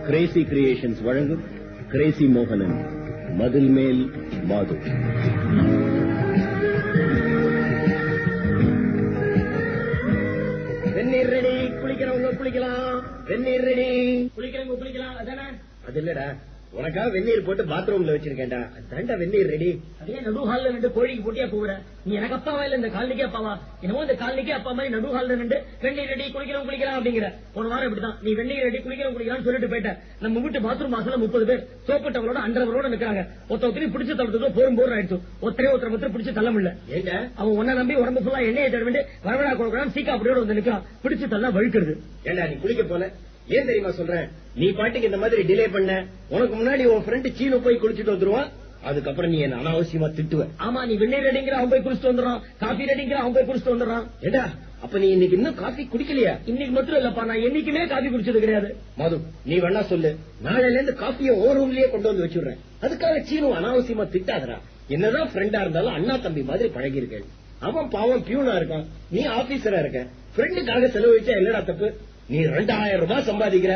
Crazy creations வழங்கும் Crazy மோகனன் மதில் மேல் மாது. வெந்நீர் ரெடி, குளிக்கிறவங்க குளிக்கலாம். வெந்நீர் ரெடி, குளிக்கிறவங்க குளிக்கலாம். அதானே? அது இல்லடா, உனக்காக வெந்நீர் போட்டு பாத்ரூம்ல வச்சிருக்கேன்டா. அதான்டா வெந்நீர் ரெடி. அதே நடு ஹால்ல ரெண்டு கோழிக்கு போட்டியா போகிற நீ? எனக்கு அப்பாவா இல்ல இந்த காலனிக்கே அப்பாவா? என்னமோ இந்த காலனிக்கே அப்பா மாதிரி நடு ஹால்ல ரெண்டு வெந்நீர் ரெடி, குளிக்கிறவங்க குளிக்கலாம் அப்படிங்கிற. போன வாரம் இப்படிதான் நீ வெந்நீர் ரெடி, குளிக்கிறவங்க குளிக்கலாம்னு சொல்லிட்டு போயிட்ட. நம்ம வீட்டு பாத்ரூம் வாசல்ல 30 பேர் சோப்பட்டவங்களோட அண்டர்வரோட நிக்கிறாங்க. ஒருத்தர் பிடிச்சு தடுத்ததோ போரும் போர் ஆயிடுச்சு. ஒருத்தர் பிடிச்சு தள்ள முடியல. ஏங்க அவன் ஒன்ன நம்பி உடம்பு ஃபுல்லா எண்ணெயை தட வேண்டி வரவடா கொடுக்கலாம். சீக்கா அப்படியோட வந்து நிக்கிறான். பிடிச்சு தள்ள வழுக்கிறது. ஏண்டா நீ குளிக்க போல? ஏன் தெரியுமா சொல்றேன்? நீ பாட்டுக்கு இந்த மாதிரி டிலே பண்ண, உனக்கு முன்னாடி உன் ஃப்ரெண்ட் சீனு போய் குளிச்சுட்டு வந்துருவான். அதுக்கப்புறம் நீ என்ன அனாவசியமா திட்டுவ. ஆமா, நீ வெந்நீர் ரெடிங்கிற அவன் போய் குளிச்சுட்டு வந்துடுறான். காபி ரெடிங்கிற அவன் போய் குளிச்சுட்டு வந்துடுறான். ஏடா அப்ப நீ இன்னைக்கு இன்னும் காபி குடிக்கலையா? இன்னைக்கு மட்டும் இல்லப்பா, நான் என்னைக்குமே காபி குடிச்சது கிடையாது. மது, நீ வேணா சொல்லு, நாளையில இருந்து காபியை ஓ ரூம்லயே கொண்டு வந்து வச்சுடுறேன். அதுக்காக சீனு அனாவசியமா திட்டாதரா. என்னதான் ஃப்ரெண்டா இருந்தாலும் அண்ணா தம்பி மாதிரி பழகி இருக்கேன். அவன் பாவம் பியூனா இருக்கான், நீ ஆபீசரா இருக்க. ஃப்ரெண்டுக்காக செலவழிச்சா என்னடா தப்பு? நீ 2000 ரூபாய் சம்பாதிக்கிற,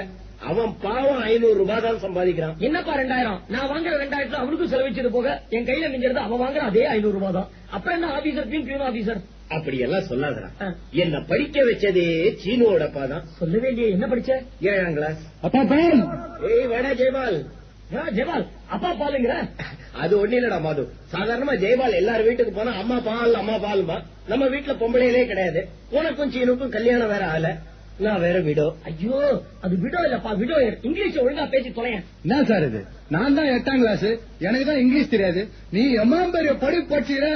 அவன் பாவம் 500 ரூபாய் தான் சம்பாதிக்கிறான். என்னப்பா 2000? நான் வாங்குற 2000 அவனுக்கும் செலவிச்சது போக என் கையில மிஞ்சறது அவன் வாங்குற அதே 500 ரூபாய் தான். அப்புறம் என்ன ஆபீசர் பியூன் ஆபீசர்? அப்படி எல்லாம் சொல்லாதடா. என்ன படிக்க வச்சதே சீனுவோட அப்பா தான். சொல்ல வேண்டிய என்ன படிச்ச? 7ஆம் கிளாஸ். அப்பா பால். ஏய் வேடா ஜெயபால். ஜெயபால் அப்பா பாலுங்கிற? அது ஒண்ணு இல்லடா மாது. சாதாரணமா ஜெயபால் எல்லாரும் வீட்டுக்கு போனா அம்மா பால்மா. நம்ம வீட்டுல பொம்பளையிலே கிடையாது. உனக்கும் சீனுக்கும் கல்யாணம் வேற ஆல, நான் வேற விடோ. ஐயோ அது விடோ இல்லப்பா, விடோயர். இங்கிலீஷ் ஒழுங்கா பேசி தொலையன். என்ன சார் இது? நான் தான் 8ஆம் கிளாஸ், எனக்கு தான் இங்கிலீஷ் தெரியாது. நீ எம்மா பெரிய படிப்பு படிச்சுக்கிற,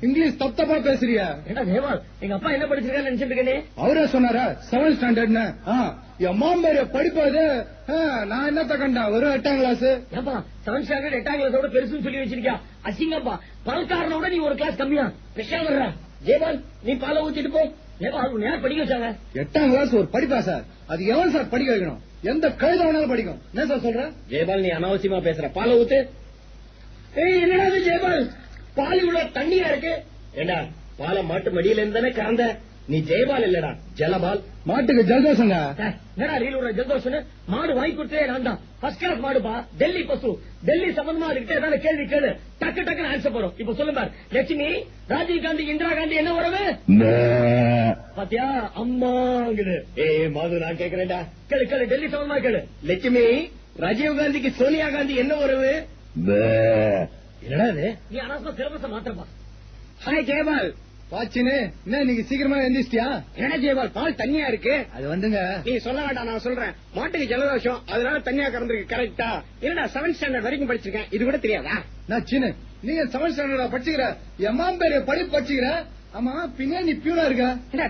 இங்கிலீஷ் தப்பா பேசுறியா? ஏடா தேவால், எங்க அப்பா என்ன படிச்சிருக்கான்னு நினைச்சிட்டு இருக்கே? அவரே சொன்னாரா 7th ஸ்டாண்டர்ட்னு? எம்மா பெரிய படிப்பு அது. நான் என்னத்த கண்டா ஒரு 8ஆம் கிளாஸ். ஏப்பா 7th ஸ்டாண்டர்ட் 8ஆம் கிளாஸோட பெருசுன்னு சொல்லி வச்சிருக்கியா? அசிங்கப்பா, பால்காரனோட நீ ஒரு கிளாஸ் கம்மியா. விஷயம் வர்றா ஜெயபால், நீ பாலை ஊத்திட்டு போ. படிக்க வச்சாங்க 8ஆம் கிளாஸ் ஒரு படிப்பா சார்? அது எவன் சார் படிக்க வைக்கணும்? எந்த கழுத வேணாலும் படிக்கும். என்ன சார் சொல்ற? ஜெயபால் நீ அனாவசியமா பேசுற. பாலை ஊத்து. என்னடா ஜெயபால், பால் இவ்வளவு தண்ணியா இருக்கு? ஏண்டா பாலை மாட்டு மடியில இருந்தானே கறந்த. நீ ஜெயபால் இல்லடா, ஜலபால். மாட்டுக்கு ஜலதோஷங்க. என்னடா ரீலோட ஜலதோஷம்? மாடு வாங்கி கொடுத்தே நான் தான். ஃபர்ஸ்ட் கிளாஸ் மாடுப்பா, டெல்லி பசு. டெல்லி சம்பந்தமா அதுக்கிட்ட ஏதாவது கேள்வி கேளு, டக்கு ஆன்சர் போறோம். இப்ப சொல்லுங்க, லட்சுமி ராஜீவ் காந்தி இந்திரா காந்தி என்ன உறவு? பாத்தியா அம்மாங்குது. மாது நான் கேக்குறேன்டா, கேளு டெல்லி சம்பந்தமா கேளு. லட்சுமி ராஜீவ் காந்திக்கு சோனியா காந்தி என்ன உறவு? என்னடா நீ அனாவசியமா சிலபஸ மாத்திரப்பா. ஹாய் ஜெயபால். வாச்சினு என்ன நீங்க சீக்கிரமா எந்திரிச்சிட்டியா? என்ன ஜெயபால் பால் தண்ணியா இருக்கு? அது வந்துங்க, நீ சொல்ல வேண்டாம், நான் சொல்றேன். மாட்டுக்கு ஜலதோஷம், அதனால தண்ணியா கறந்துருக்கு. கரெக்டா? என்னடா 7th ஸ்டாண்டர்ட் வரைக்கும் படிச்சிருக்கேன், இது கூட தெரியாதா? நான் சின்ன, நீங்க 7th ஸ்டாண்டர்ட் படிச்சுக்கிற, எம்மா பெரிய படிப்பு படிச்சுக்கிற. ஆமா பின்ன நீ பியூனா இருக்க?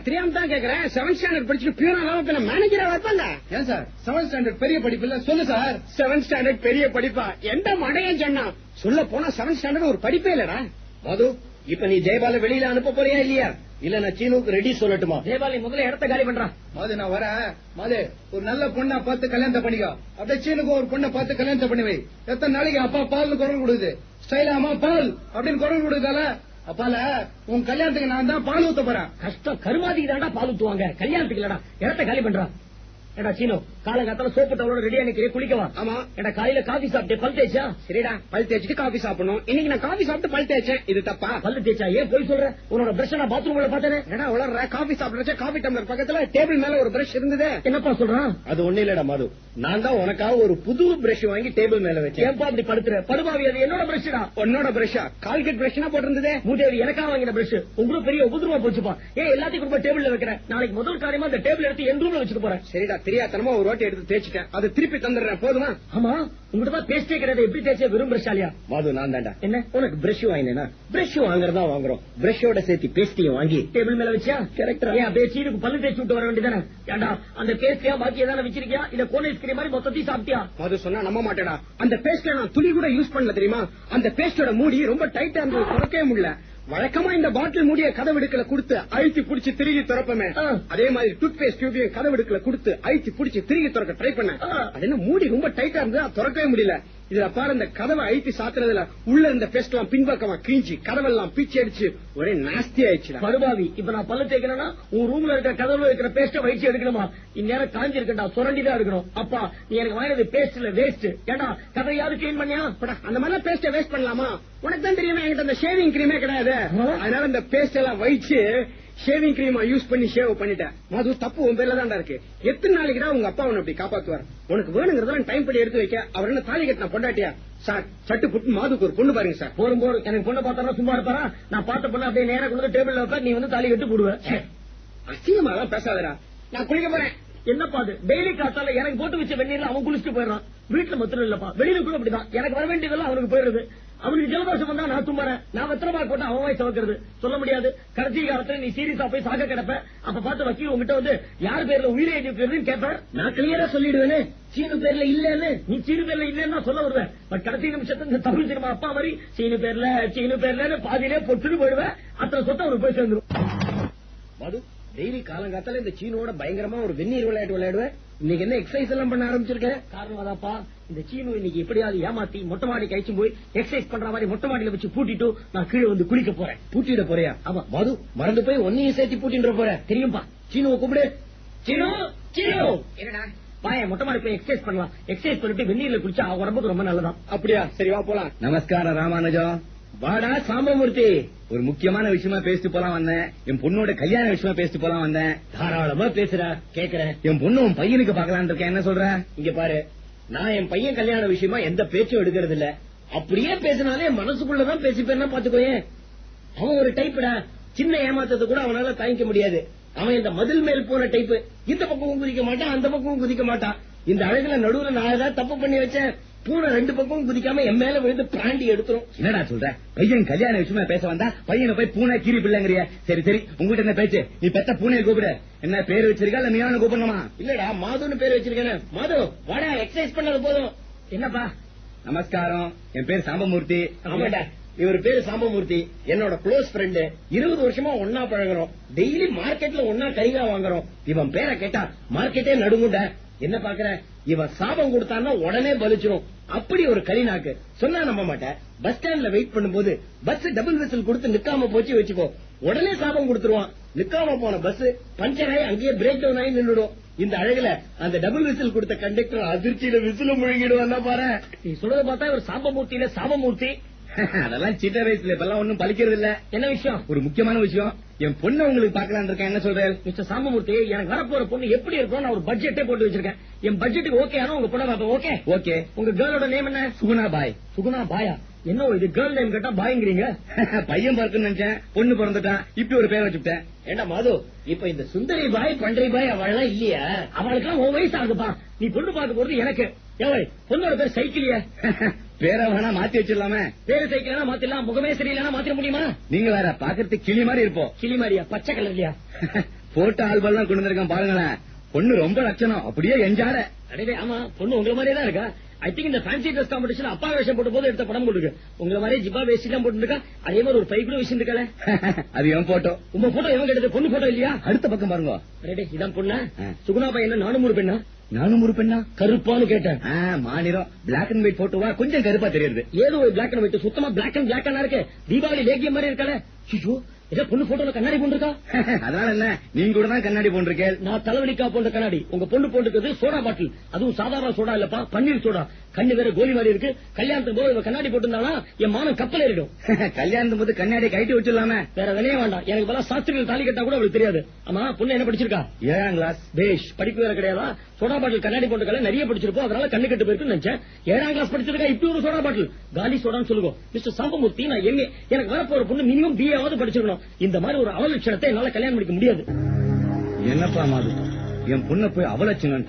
தெரியாம தான் கேக்குறேன். 7th ஸ்டாண்டர்ட் படிச்சுட்டு பியூனா மேனேஜரா இருப்பல? ஏன் சார் 7th ஸ்டாண்டர்ட் பெரிய படிப்பு இல்ல? சொல்லு சார். 7th ஸ்டாண்டர்ட் பெரிய படிப்பா? எந்த மடையன் சொன்னா? சொல்ல போனா 7th ஸ்டாண்டர்ட் ஒரு படிப்பே இல்லடா. மது, இப்ப நீ ஜெயபால வெளியில அனுப்ப போறியா இல்லையா? இல்ல நான் சீனுக்கு ரெடி சொல்லட்டுமா? ஜெயபால் நீ முதல்ல இடத்த காலி பண்றான். மாது நான் வரேன். மாது ஒரு நல்ல பொண்ணா பார்த்து கல்யாணத்தை பண்ணிக்கோ. அப்படியே சீனுக்கு ஒரு பொண்ணை பார்த்து கல்யாணத்தை பண்ணி வை. எத்தனை நாளைக்கு அப்பா பால்னு குரல் கொடுக்குது, ஸ்டைலா அம்மா பால் அப்படின்னு குரல் கொடுக்குதால அப்பால உன் கல்யாணத்துக்கு நான் தான் பால் ஊத்த போறேன். கஷ்டம், கருமாதிக்கு தாண்டா பால் ஊத்துவாங்க, கல்யாணத்துக்கு இல்லடா. இடத்த காலி பண்றான். ஏடா சீனோ, காலங்காத்தால சோப்பு டவலோட ரெடியா நிக்கிறேன், குளிக்கவா? ஆமா. ஏடா காலையில காபி சாப்பிட்டே, பல் தேய்ச்சா? சரிடா, பல் தேய்ச்சிட்டு காபி சாப்பிடணும். இன்னைக்கு நான் காபி சாப்பிட்டு பல் தேய்ச்சேன், இது தப்பா? பல்லு தேய்ச்சா? ஏன் போய் சொல்ற? உன்னோட பிரஷ் நான் பாத்ரூம்ல பார்த்தேன். ஏடா உளற? காபி சாப்பிடுறச்ச காபி டம்ளர் பக்கத்துல டேபிள் மேல ஒரு பிரஷ் இருந்தது. என்னப்பா சொல்றான்? அது ஒண்ணு இல்லடா மது, நான் தான் உனக்காக ஒரு புது பிரஷ் வாங்கி டேபிள் மேல வச்சேன். ஏன்பா அப்படி படுத்துற? படுபாவி, அது என்னோட பிரஷ்டா. உன்னோட பிரஷா? கால்கேட் பிரஷ்னா போட்டிருந்தது. மூதேவி, எனக்காக வாங்கின பிரஷ். உங்களுக்கு பெரிய உபதிரவமா போச்சுப்பா. ஏன் எல்லாத்தையும் கூட டேபிள்ல வைக்கிறேன்? நாளைக்கு முதல் காரியமா அந்த டேபிள் எடுத்து என் ரூம்ல வச்சுட்டு போறேன். சரிடா, தெரியாதனமா ஒரு வாட்டி எடுத்து தேய்ச்சிட்டேன், அதை திருப்பி தந்துடுறேன், போதுமா? ஆமா, உங்ககிட்ட பேஸ்டே கிடையாது, எப்படி தேய்ச்ச? வெறும் பிரஷாலியா? மாது நான் தாண்டா. என்ன உனக்கு பிரஷ் வாங்கினா? பிரஷ் வாங்குறதா வாங்குறோம், பிரஷோட சேர்த்து பேஸ்டையும் வாங்கி டேபிள் மேல வச்சா கரெக்டா? ஏன் அப்படியே சீனுக்கு பல்லு தேய்ச்சி விட்டு வர வேண்டியதானே? ஏண்டா அந்த பேஸ்டையா பாக்கி ஏதாவது வச்சிருக்கியா? இல்ல கோன் ஐஸ்கிரீம் மாதிரி மொத்தத்தையும் சாப்பிட்டியா? மாது சொன்னா நம்ப மாட்டேடா, அந்த பேஸ்ட்ல நான் துளி கூட யூஸ் பண்ணல தெரியுமா? அந்த பேஸ்டோட மூடி ரொம்ப டைட்டா இருந்தது, திறக்கவே முடியல. வழக்கமா இந்த பாட்டில் மூடிய கதவெடுக்கல கொடுத்து அழுத்தி புடிச்சு திருகி திறப்பமே, அதே மாதிரி டூத் பேஸ்ட் டியூபையும் கதவெடுக்கல கொடுத்து அழுத்தி புடிச்சு திருகி திறக்க ட்ரை பண்ண. அது என்ன மூடி ரொம்ப டைட்டா இருந்தது, திறக்கவே முடியல. இதுல பாரு இந்த கதவை அழுத்தி சாத்துறதுல உள்ள இந்த பேஸ்ட் எல்லாம் பின்பக்கமா கிழிஞ்சி கதவெல்லாம் பீச்சி அடிச்சு ஒரே நாஸ்தி ஆயிடுச்சு. பருபாவி, இப்ப நான் பல்ல தேய்க்கணும்னா உன் ரூம்ல இருக்கிற கதவுல இருக்கிற பேஸ்ட வயிற்று எடுக்கணுமா? இந்நேரம் காஞ்சிருக்கா, சுரண்டிதான் எடுக்கணும். அப்பா நீ எனக்கு வாங்கினது பேஸ்ட் இல்ல வேஸ்ட். ஏன்னா கதையாவது கிளீன் பண்ணியா? அந்த மாதிரி பேஸ்ட வேஸ்ட் பண்ணலாமா? உனக்கு தான் தெரியுமா என்கிட்ட அந்த ஷேவிங் கிரீமே கிடையாது. அதனால இந்த பேஸ்ட் எல்லாம் வயிச்சு ஷேவிங் கிரீமா யூஸ் பண்ணி ஷேவ் பண்ணிட்டேன். மது தப்பு உன் பேர்ல தான் இருக்கு. எத்தனை நாளைக்கு தான் உங்க அப்பா உன்னை அப்படி காப்பாத்துவார்? உனக்கு வேணுங்கிறதெல்லாம் டைம் படி எடுத்து வைக்க. அவர் என்ன தாலி கட்டின பொண்டாட்டியா? சார் சட்டு புட்டு மாதுக்கு ஒரு பொண்ணு பாருங்க சார். போரும் எனக்கு பொண்ணை பார்த்தா சும்மா இருப்பாரா? நான் பார்த்த பொண்ணு அப்படியே நேரம் கொண்டு டேபிள்ல வைப்ப, நீ வந்து தாலி கட்டு போடுவேன். அசிங்கமா தான் பேசாதடா. நான் குளிக்க போறேன். என்னப்பா அது? டெய்லி காத்தால எனக்கு போட்டு வச்ச வெந்நீர்ல அவன் குளிச்சுட்டு போயிடறான். வீட்டுல மொத்தம் இல்லப்பா, வெளியில கூட அப்படிதான். எனக்கு வர வேண்டியதெல்லாம் அவனுக்கு போயிருது. அவனுக்கு ஜலதோஷம் வந்தா நான் தும்பறேன். நான் வெத்தரமா போட்டு அவன் வாய் சவக்கிறது சொல்ல முடியாது. கடைசி காலத்துல நீ சீரியஸா போய் சாக கிடப்ப. அப்ப பார்த்து வக்கீல் உங்ககிட்ட வந்து யார் பேர்ல உயிரை எழுதிருக்குன்னு கேட்பேன். நான் கிளியரா சொல்லிடுவேனே சீனு பேர்ல இல்லன்னு. நீ சீனு பேர்ல இல்லன்னு சொல்ல வருவேன். பட் கடைசி நிமிஷத்துல இந்த தமிழ் சினிமா அப்பா மாதிரி சீனு பேர்ல பாதியிலே பொட்டுன்னு போயிடுவேன். அத்தனை சொத்தை அவனுக்கு போய் சேர்ந்துரும். மது டெய்லி காலங்காத்தால இந்த சீனோட பயங்கரமா ஒரு வெந்நீர் விளையாட்டு விளையாடுவேன். இன்னைக்கு என்ன எக்ஸசைஸ் எல்லாம் பண்ண ஆரம்பிச்சிருக்க? காரணம் அதாப்பா, இந்த சீனு இன்னைக்கு எப்படியாவது ஏமாத்தி மொட்டை மாடி கழிச்சு போய் எக்ஸசைஸ் பண்ற மாதிரி மொட்டை மாடியில வச்சு பூட்டிட்டு நான் கீழே வந்து குளிக்க போறேன். பூட்டிட போறியா? ஆமா. மது மறந்து போய் ஒன்னையும் சேர்த்து பூட்டின்ற போற தெரியும்பா. சீனுவை கூப்பிடு. சீனு என்னடா பாய மொட்டை மாடி போய் எக்ஸசைஸ் பண்ணலாம். எக்ஸசைஸ் பண்ணிட்டு வெந்நீர்ல குளிச்சா உடம்புக்கு ரொம்ப நல்லதான். அப்படியா? சரி வா போலாம். நமஸ்காரம் ராமானுஜம். வாடா சாம்பமூர்த்தி. ஒரு முக்கியமான விஷயமா பேசிட்டு போலாம் வந்தேன். என் பொண்ணோட கல்யாண விஷயமா பேசிட்டு போலாம் வந்தேன். தாராளமா பேசுற, கேக்குறேன். என் பொண்ணு உன் பையனுக்கு பாக்கலான் இருக்கேன். என்ன சொல்ற? இங்க பாரு, நான் என் பையன் கல்யாண விஷயமா எந்த பேச்சும் எடுக்கிறது இல்ல. அப்படியே பேசினாலே மனசுக்குள்ளதான் பேசிப்பேன்னா பாத்துக்கோயேன். அவன் ஒரு டைப்புடா. சின்ன ஏமாத்தது கூட அவனால தாங்கிக்க முடியாது. அவன் இந்த மதில் மேல் போன டைப்பு. இந்த பக்கமும் குதிக்க மாட்டான், அந்த பக்கமும் குதிக்க மாட்டான். இந்த அழகுல நடுவுல நான் ஏதாவது தப்பு பண்ணி வச்சேன், பூனை ரெண்டு பக்கமும் குதிக்காம என் மேல விழுந்து பிராண்டி எடுத்துரும். என்னடா சொல்ற? பையன் கல்யாண விஷயமா பேச வந்தா பையனை போய் பூனை கீரி பிள்ளைங்கிறிய. சரி சரி, உங்ககிட்ட என்ன பேச்சு? நீ பெத்த பூனையை கூப்பிடு. என்ன பேரு வச்சிருக்கா இல்ல நீயான கூப்பிடணுமா? இல்லடா மாதுன்னு பேர் வச்சிருக்கேன். மாது வாடா, எக்ஸசைஸ் பண்ணது போதும். என்னப்பா? நமஸ்காரம், என் பேர் சாம்பமூர்த்தி. ஆமாடா, இவர் பேரு சாம்பமூர்த்தி. என்னோட க்ளோஸ் ஃப்ரெண்டு. 20 வருஷமா ஒன்னா பழகுறோம். டெய்லி மார்க்கெட்ல ஒன்னா கறிகா வாங்குறோம். இவன் பேரை கேட்டா மார்க்கெட்டே நடுங்குண்ட. என்ன பாக்குற? இவன் சாபம் கொடுத்தான்னா உடனே பலிச்சிரும். அப்படி ஒரு கலிநாக்கு. சொன்னா நம்ப மாட்டேன். பஸ் ஸ்டாண்ட்ல வெயிட் பண்ணும்போது பஸ் டபுள் விசில் கொடுத்து நிக்காம போச்சு வச்சுக்கோ, உடனே சாபம் கொடுத்துருவான். நிக்காம போன பஸ் பஞ்சர் ஆகி அங்கேயே பிரேக் டவுன் ஆகி நின்றுடும். இந்த அழகுல அந்த டபுள் விசில் கொடுத்த கண்டக்டர் அதிர்ச்சியில விசில முழுங்கிடுவான். பாரு, நீ சொல்றத பார்த்தா இவர் சாம்பமூர்த்தியில சாபமூர்த்தி. அதெல்லாம் சின்ன வயசுல இப்பெல்லாம் ஒன்னும் பலிக்கிறது இல்ல. என்ன விஷயம்? ஒரு முக்கியமான விஷயம். என் பொண்ணு உங்களுக்கு பாக்கலாம் இருக்கேன். என்ன சொல்றேன்? மிஸ்டர் சாம்பமூர்த்தி, எனக்கு வரப்போற பொண்ணு எப்படி இருக்கும் நான் ஒரு பட்ஜெட்டே போட்டு வச்சிருக்கேன். என் பட்ஜெட்டுக்கு ஓகே ஆனா உங்க பொண்ணை பாப்பேன். Okay okay. உங்க கேர்ளோட நேம் என்ன? சுகுணா பாய். சுகுணா பாயா? என்ன இது கேர்ள் நேம் கேட்டா பாய்ங்கிறீங்க? பையன் பிறக்குன்னு நினைச்சேன், பொண்ணு பிறந்துட்டான், இப்படி ஒரு பேர் வச்சுட்டேன். ஏண்டா மாது, இப்ப இந்த சுந்தரி பாய் பண்டரி பாய் அவள்லாம் இல்லையா? அவளுக்கெல்லாம் உன் வயசு ஆகுதுப்பா. நீ பொண்ணு பார்க்க போறது எனக்கு. ஏய், பொண்ணோட பேர் சைக்கிளியா? பேரை வேணா மாத்தி வச்சிடலாமே. பேரு சைக்கிளா மாத்திடலாம். முகமே சரியில்லைன்னா மாத்திர முடியுமா? நீங்க வேற பாக்குறதுக்கு கிளி மாதிரி இருப்போம். கிளி மாதிரியா? பச்சை கலர் இல்லையா? போட்டோ ஆல்பம் எல்லாம் கொண்டு வந்திருக்கேன் பாருங்களேன். பொண்ணு ரொம்ப லட்சணம், அப்படியே எஞ்சாட. அடே ஆமா, பொண்ணு உங்களை மாதிரியே தான் இருக்கா. ஐ திங்க் இந்த ஃபேன்சி ட்ரெஸ் காம்படிஷன் அப்பா வேஷம் போட்டு போது எடுத்த படம் போட்டுருக்கு. உங்களை மாதிரி ஜிப்பா வேஷ்டி எல்லாம் போட்டு இருக்கா. அதே மாதிரி ஒரு பைக்குள்ள விஷயம் இருக்கல. அது என் போட்டோ. உங்க போட்டோ எவன் கேட்டது? பொண்ணு போட்டோ இல்லையா? அடுத்த பக்கம் பாருங்க. அடே இதான் பொண்ணா? சுகுணா பையன் என்ன 400 பெண்ணா? 400 பெண்ணா? கருப்பான்னு கேட்டேன். மாநிலம் பிளாக் அண்ட் ஒயிட் போட்டோவா? கொஞ்சம் கருப்பா தெரியுது. ஏதோ ஒரு பிளாக் அண்ட் ஒயிட், சுத்தமா பிளாக் அண்ட் பிளாக் இருக்கு. தீபாவளி லேகியம் மாதிரி இருக்கல. ஐயோ, ஏதோ பொண்ணு போட்டோல கண்ணாடி போட்டுருக்கா. அதனால என்ன, நீங்க கூட தான் கண்ணாடி போட்டிருக்கேன். நான் தலைவலிக்கா போன்ற கண்ணாடி. உங்க பொண்ணு போட்டுக்கிறது சோடா பாட்டில். அதுவும் சாதாரண சோடா இல்லப்பா, பன்னீர் சோடா. கண்ணு வேற கோலி மாதிரி இருக்கு. கல்யாணத்துக்கு போது கண்ணாடி போட்டுருந்தானா என் மானம் கப்பல் ஏறிடும். கல்யாணத்தும் போது கண்ணாடி கைட்டி வச்சிடலாமே. வேற விலையே வேண்டாம். எனக்கு பல சாஸ்திரிகள் தாலி கட்டா கூட அவளுக்கு தெரியாது. ஆமா, பொண்ணு என்ன படிச்சிருக்கா? 7ஆம் கிளாஸ். பேஷ், படிப்பு வேற கிடையாதா? சோடா பாட்டில் கண்ணாடி போட்டுக்கல நிறைய படிச்சிருப்போம், அதனால கண்ணு கட்டு போயிருக்கு நினைச்சேன். 7ஆம் கிளாஸ் படிச்சிருக்கா, இப்படி ஒரு சோடா பாட்டில் காலி சோடான்னு சொல்லுவோம். மிஸ்டர் சாம்பமூர்த்தி, நான் எங்க எனக்கு வரப்போற பொண்ணு மினிமம் பிஏவாவது படிச்சிருக்கணும். இந்த மாதிரி ஒரு அவலட்சணத்தை என்னால கல்யாணம் பண்ணிக்க முடியாது. என்னப்பா மாது, என் பொண்ணை போய் அவலட்சணம்.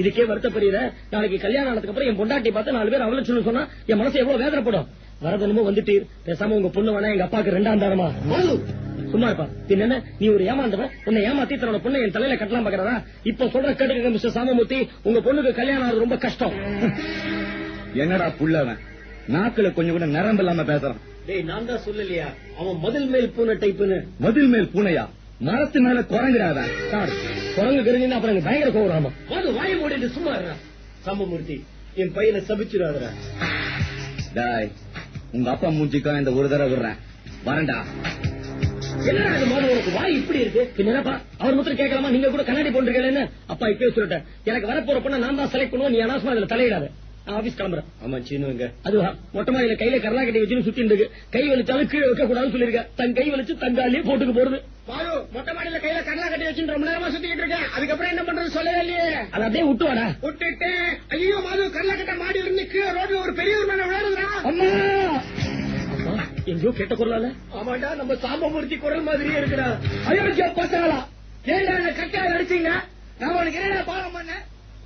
இதுக்கே வருத்தப்படுற. நாளைக்கு கல்யாணம் ஆனதுக்கு அப்புறம் என் பொண்டாட்டி பார்த்து 4 பேர் அவலட்சணம் சொன்னா என் மனசு எவ்வளவு வேதனைப்படும். வரதனமோ வந்துட்டு பேசாம உங்க பொண்ணு வேணா எங்க அப்பாக்கு 2ஆம் தாரமா. சும்மா இருப்பா. பின்ன நீ ஒரு ஏமாந்தவன், உன்னை ஏமாத்தி தன்னோட பொண்ணை என் தலையில கட்டலாம் பாக்குறதா? இப்ப சொல்ற கேட்டுக்க மிஸ்டர் சாம்பமூர்த்தி, உங்க பொண்ணுக்கு கல்யாணம் ஆகுது ரொம்ப கஷ்டம். என்னடா புள்ளவன், நாக்குல கொஞ்சம் கூட நரம்பு இல்லாம பேசுறான். டேய், நான் தான் சொல்லலையா அவன் மதில் மேல் பூனை டைப்புன்னு? மதில் மேல் பூனையா? மரத்து மேல குரங்குறாதான் சார். குரங்கு கருங்கினா அப்புறம் பயங்கர கோவராமா. வாய மூடிட்டு சும்மா இருடா. சாம்பமூர்த்தி, என் பையனை சபிச்சிடாதடா. டாய், உங்க அப்பா மூஞ்சிக்கா இந்த ஒரு தடவை விடுறேன், வரண்டா. என்னடா இது மாதிரி உனக்கு வாய் இப்படி இருக்கு? என்னப்பா அவர் மட்டும் கேட்கலாமா? நீங்க கூட கண்ணாடி போட்டுருக்கேன்னு அப்பா இப்பயே சொல்லிட்டேன். எனக்கு வரப்போற பொண்ணை நான் தான் செலக்ட் பண்ணுவோம், நீ அனாவசியமா இதுல தலையிடாத. ஆபீஸ் கிளம்புறேன். ஆமா சீனுங்க, அதுவா மொட்டமா இல்ல கையில கரலா கட்டி வச்சு சுத்தி இருக்கு. கை வலிச்சாலும் கீழே வைக்க கூடாதுன்னு சொல்லிருக்க. தன் கை வலிச்சு தங்காலே போட்டுக்கு போறது. மொட்டை மாடியில கையில கரலா கட்டி வச்சு ரொம்ப நேரமா சுத்திட்டு இருக்கேன். அதுக்கப்புறம் என்ன பண்றது சொல்லவே இல்லையே. அதை அப்படியே விட்டு வாடா. விட்டுட்டு ஐயோ மாது கரலா கட்ட மாடியில இருந்து கீழே ரோட்ல ஒரு பெரிய ஒரு மேல விளையாடுறா. அம்மா எங்கயோ கேட்ட குரலால. ஆமாண்டா, நம்ம சாம்பமூர்த்தி குரல் மாதிரியே இருக்கிறா. ஐயோ பசங்களா, ஏன்டா என்ன கட்டாய அடிச்சீங்க? நான் உனக்கு என்ன பாவம் பண்ண?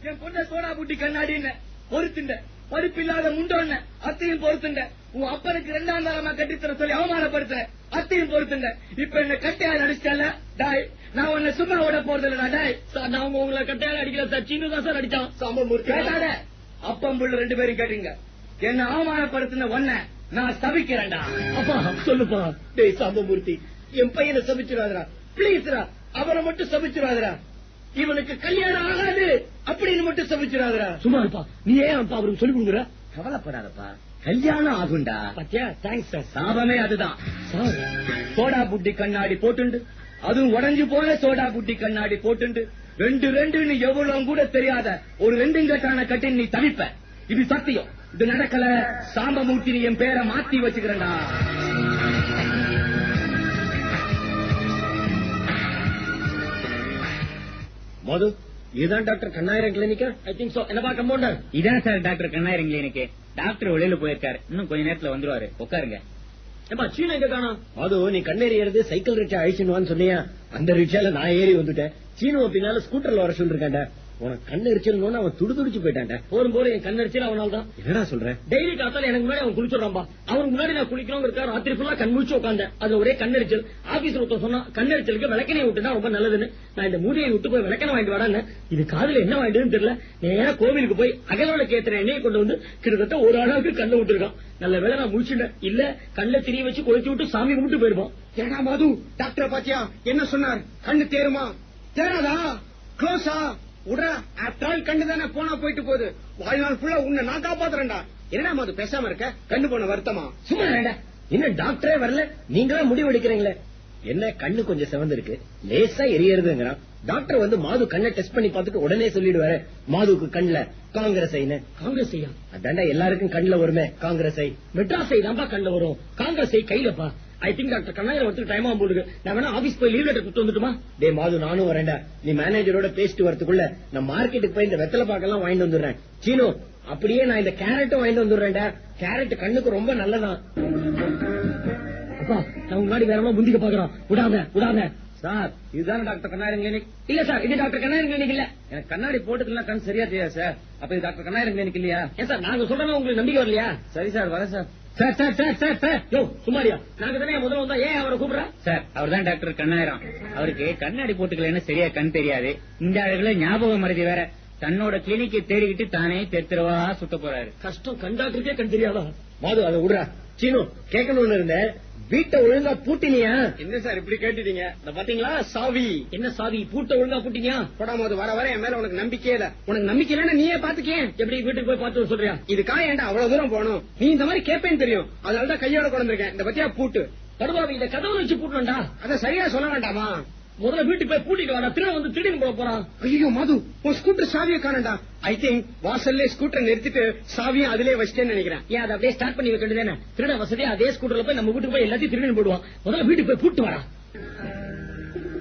என் பொண்ண சோடா புட்டி கண்ணாடின்னு பொறுத்துண்ட, படிப்பில்லாத முண்டோன்ன அத்தையும் பொறுத்துண்ட, உன் அப்பனுக்கு 2ஆம் தரமா கட்டித்தர சொல்லி அவமானப்படுத்த அத்தையும் பொறுத்துண்ட. இப்ப என்ன கட்டையால் அடிச்சால டாய், நான் உன்னை சும்மா விட போறது இல்லடா டாய். நான் உங்களை கட்டையால் அடிக்கல சார், சீனு தான் சார் அடிச்சான். சாம்பமூர்த்தி கேட்டாட அப்பம் புள்ள 2 பேரும் கேட்டீங்க. என்ன அவமானப்படுத்தின ஒன்ன நான் சபிக்கிறேன்டா. அப்பா சொல்லுப்பா. டேய் சாம்பமூர்த்தி, என் பையனை சபிச்சிடாதடா பிளீஸ்ரா. அவரை மட்டும் சபிச்சிடாதடா. இவனுக்கு கல்யாணம் ஆகாது அப்படின்னு மட்டும் சபிச்சிடாதடா. சும்மா இருப்பா, நீ ஏன் அப்பா அவருக்கு சொல்லி கொடுக்குற? கவலைப்படாதப்பா, கல்யாணம் ஆகுண்டா. பாத்தியா, தேங்க்ஸ் சார். சாபமே அதுதான். சோடா புட்டி கண்ணாடி போட்டுண்டு, அதுவும் உடஞ்சு போன சோடா புட்டி கண்ணாடி போட்டுண்டு 2 எவ்வளவு கூட தெரியாத ஒரு 2 கட்டான கட்டி நீ தவிப்ப. இது சத்தியம். இது நடக்கல. சாம்பமூர்த்தி நீ என் பேரை மாத்தி வச்சுக்கிறேன்டா. மது, இதுதான் டாக்டர் கண்ணாயிரம் கிளினிக்கா? I think so. என்னப்பா கம்பவுண்டர்? இதான் சார் டாக்டர் கண்ணாயிரம் கிளினிக்கு. டாக்டர் வெளியில போயிருக்காரு, இன்னும் கொஞ்ச நேரத்துல வந்துருவாரு. உட்காருங்க. ஏப்பா சீன எங்க காணோம்? மது, நீ கண்ணேறியறது சைக்கிள் ரிக்ஷா அழிச்சுன்னு சொன்னியா? அந்த ரிக்ஷால நான் ஏறி வந்துட்டேன். சீனுவ பின்னால ஸ்கூட்டர்ல வர சொல்லிருக்காண்டா. உனக்கு கண்ணு எரிச்சல்னு அவன் துடிச்சு போயிட்டான்டா. போரும் என் கண்ணடிச்சல் அவனால தான். என்னடா சொல்ற? டெய்லி காத்தால எனக்கு முன்னாடி அவன் குளிச்சுடுறான்பா. அவனுக்கு முன்னாடி நான் குளிக்கணுங்கிறதுக்காக ராத்திரி ஃபுல்லா கண் முழிச்சு உட்காந்தேன். அதுல ஒரே கண்ணெரிச்சல். ஆபீஸ்ல ஒருத்தன் சொன்னா கண்ணெரிச்சலுக்கு விளக்கணையை விட்டுனா ரொம்ப நல்லதுன்னு. நான் இந்த மூடியை விட்டு போய் விளக்கணை வாங்கிட்டு வரான்னு. இது காதுல என்ன வாங்கிட்டுன்னு தெரியல. நேரா கோவிலுக்கு போய் அகலோட கேத்துற எண்ணெயை கொண்டு வந்து கிட்டத்தட்ட ஒரு அளவுக்கு கண்ணை விட்டுருக்கான். நல்ல வேலை நான் முடிச்சுட்டேன். இல்ல கண்ணை திரிய வச்சு கொளுத்தி விட்டு சாமி கும்பிட்டு போயிருப்பான். ஏடா மது, டாக்டர் பாத்தியா என்ன சொன்னார்? கண்ணு தேருமா? தேராதா? க்ளோஸா? உடா ஆப்டால் கண்ணு தானே போனா போயிட்டு போகுது. வாழ்நாள் ஃபுல்லா உன்னை நான் காப்பாத்துறேன்டா. என்னடா மது பேசாம இருக்க? கண்ணு போன வருத்தமா? சும்மா என்ன டாக்டரே வரல, நீங்களா முடிவு எடுக்கிறீங்களே. என்ன கண்ணு கொஞ்சம் சிவந்திருக்கு, லேசா எரியறதுங்கிறான். டாக்டர் வந்து மாது கண்ணை டெஸ்ட் பண்ணி பார்த்துட்டு உடனே சொல்லிடுவாரு மாதுக்கு கண்ணுல காங்கிரஸ் ஐன்னு. காங்கிரஸ் ஐயா? அதாண்டா எல்லாருக்கும் கண்ணுல வருமே காங்கிரஸ் ஐ. மெட்ராஸ் ஐ தான்ப்பா கண்ணுல வரும், காங்கிரஸ் ஐ கையிலப்பா. ஐ திங்க் டாக்டர் கண்ணாயிரம் வரதுக்கு டைம் ஆகும் போடுங்க. நான் வேணா ஆபீஸ் போய் லீவ் லெட்டர் கொடுத்து வந்துட்டுமா? டே மாது, நானும் வரேன்டா. நீ மேனேஜரோட பேசிட்டு வரதுக்குள்ள நான் மார்க்கெட்டுக்கு போய் இந்த வெத்தலை பாக்கெல்லாம் வாங்கிட்டு வந்துடுறேன். சீனு, அப்படியே நான் இந்த கேரட்டும் வாங்கிட்டு வந்துடுறேன்டா. கேரட் கண்ணுக்கு ரொம்ப நல்லதான். அப்பா நான் முன்னாடி வேற முந்திக்க பாக்குறான். விடாத சார், இதுதானே டாக்டர் கண்ணாயிரம் கிளினிக்? இல்ல சார், இது டாக்டர் கண்ணாயிரம் கிளினிக் இல்ல. எனக்கு கண்ணாடி போட்டுக்கலாம் கண் சரியா தெரியாது சார். அப்ப இது டாக்டர் கண்ணாயிரம் கிளினிக் இல்லையா? ஏன் சார் நாங்க சொல்றோம் உங்களுக்கு நம்பிக்கை வரலையா? சரி சார், வரேன் சார். சுமாரியா நாங்க தானே முதல்ல வந்தா ஏன் அவரை கூப்பிடுறா? சார், அவர் தான் டாக்டர் கண்ணாயிரம். அவருக்கு கண்ணாடி போட்டுக்கலன்னு சரியா கண் தெரியாது. இந்த அழகுல ஞாபகம் மறதி வேற. தன்னோட கிளினிக்கை தேடிக்கிட்டு தானே தெருவா சுத்த போறாரு. கஷ்டம், கண்டாக்டருக்கே கண் தெரியாதா? மாது அதை விடுறா. சீனு, கேட்கணும்னு இருந்தேன், வீட்டை ஒழுங்கா பூட்டினியா? என்ன சார் இப்படி கேட்டுட்டீங்க? பாத்தீங்களா சாவி? என்ன சாவி? பூட்டை ஒழுங்கா பூட்டினியா? போடாமது வர வர என் மேல உனக்கு நம்பிக்கையே இல்ல. உனக்கு நம்பிக்கை இல்லன்னு நீயே பாத்துக்கே. எப்படி வீட்டுக்கு போய் பார்த்து சொல்றியா? இதுக்காக ஏன்டா அவ்வளவு தூரம் போகணும்? நீ இந்த மாதிரி கேப்பேன்னு தெரியும், அதனாலதான் கையோட கொண்டிருக்கேன். இந்த பத்தியா பூட்டு படுவாவி, இந்த கதவுல வச்சு பூட்டணும்டா. அத சரியா சொல்ல வேண்டாமா? முதல்ல வீட்டுக்கு போய் பூட்டிட்டு வாடா. திருட வந்து திடீர்னு போட போறான். ஐயோ மது, உன் ஸ்கூட்டர் சாவியை காணண்டா. ஐ திங்க் வாசல்ல ஸ்கூட்டர் நிறுத்திட்டு சாவியும் அதிலே வச்சிட்டேன்னு நினைக்கிறேன். ஏன் அதை அப்படியே ஸ்டார்ட் பண்ணி வைக்கணுதானே? திருட வசதியா அதே ஸ்கூட்டர்ல போய் நம்ம வீட்டுக்கு போய் எல்லாத்தையும் திருடி போடுவான். முதல்ல வீட்டுக்கு போய் பூட்டு வாடா.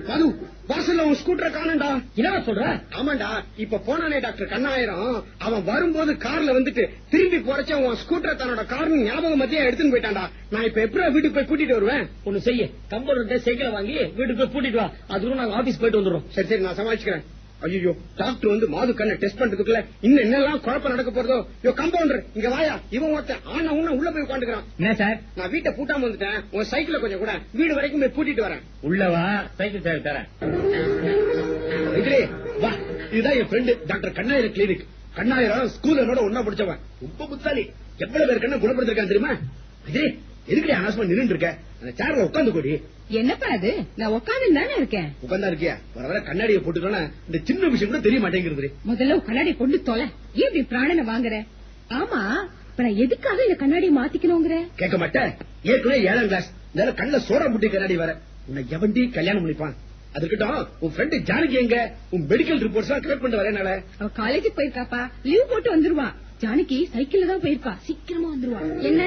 மது, வாசல்ல உன் ஸ்கூட்டரை காணண்டா. என்ன சொல்ற? ஆமாண்டா, இப்ப போனானே டாக்டர் கண்ணாயிரம், அவன் வரும்போது கார்ல வந்துட்டு திரும்பி போறச்ச உன் ஸ்கூட்டரை தன்னோட கார்னு ஞாபகம் மத்தியா எடுத்துன்னு போயிட்டான்டா. நான் இப்ப எப்படி வீட்டுக்கு போய் கூட்டிட்டு வருவேன்? ஒண்ணு செய்ய, கம்பவுண்டர் சைக்கிளை வாங்கி வீட்டுக்கு போய் பூட்டிட்டு வா. அதுவும் நாங்க ஆபீஸ் போயிட்டு வந்துடுறோம். சரி சரி, நான் சமாளிச்சுக்கிறேன். ஐயோ, டாக்டர் வந்து மாது கண்ணை டெஸ்ட் பண்றதுக்குள்ள இன்னும் என்னெல்லாம் குழப்பம் நடக்க போறதோ. யோ கம்பவுண்டர், இங்க வாயா. இவன் ஒருத்தன் ஆனா உன்ன உள்ள போய் உட்காந்துக்கிறான். என்ன சார்? நான் வீட்டை பூட்டாம வந்துட்டேன். உன் சைக்கிளை கொஞ்சம் கூட வீடு வரைக்கும் போய் பூட்டிட்டு வரேன். உள்ளவா, சைக்கிள் சாவி தரேன். இதுலே வா. இதுதான் என் friend doctor Kannayiram clinic. Kannayiram ஸ்கூலோட ஒன்னா படிச்சவன், ரொம்ப புத்தாலி. எவ்வளவு பேர் கண்ணை குணப்படுத்திருக்கான் தெரியுமா? இதுலே எதுக்கடி அனாவசியமா நின்று இருக்க? அந்த சேர்ல உட்காந்து கூடி. என்னப்பா அது? நான் உட்காந்து தானே இருக்கேன். உட்காந்தா இருக்கியா? வர வர கண்ணாடியை போட்டுட்டோன்னா இந்த சின்ன விஷயம் கூட தெரிய மாட்டேங்கிறது. முதல்ல கண்ணாடி கொண்டு தொலை. ஏன் இப்படி பிராணனை வாங்குற? ஆமா, இப்ப நான் எதுக்காக இந்த கண்ணாடி மாத்திக்கணுங்கிற? கேட்க மாட்டேன். ஏற்கனவே 7ஆம் கிளாஸ், இந்த கண்ணுல சோடா புட்டி கண்ணாடி வர உன்னை எவண்டி கல்யாணம் பண்ணிப்பான்? அதுக்கிட்டும் உன் ஃப்ரெண்ட் ஜானகி எங்க? உன் மெடிக்கல் ரிப்போர்ட்ஸ் எல்லாம் கலெக்ட் பண்ணிட்டு வரேனால. அவ காலேஜுக்கு போயிருக்காப்பா, லீவ் போட்டு வந்துருவா. ஜானகி சைக்கிள்ல தான் போயிருக்கா, சீக்கிரமா வந்துருவா. என்ன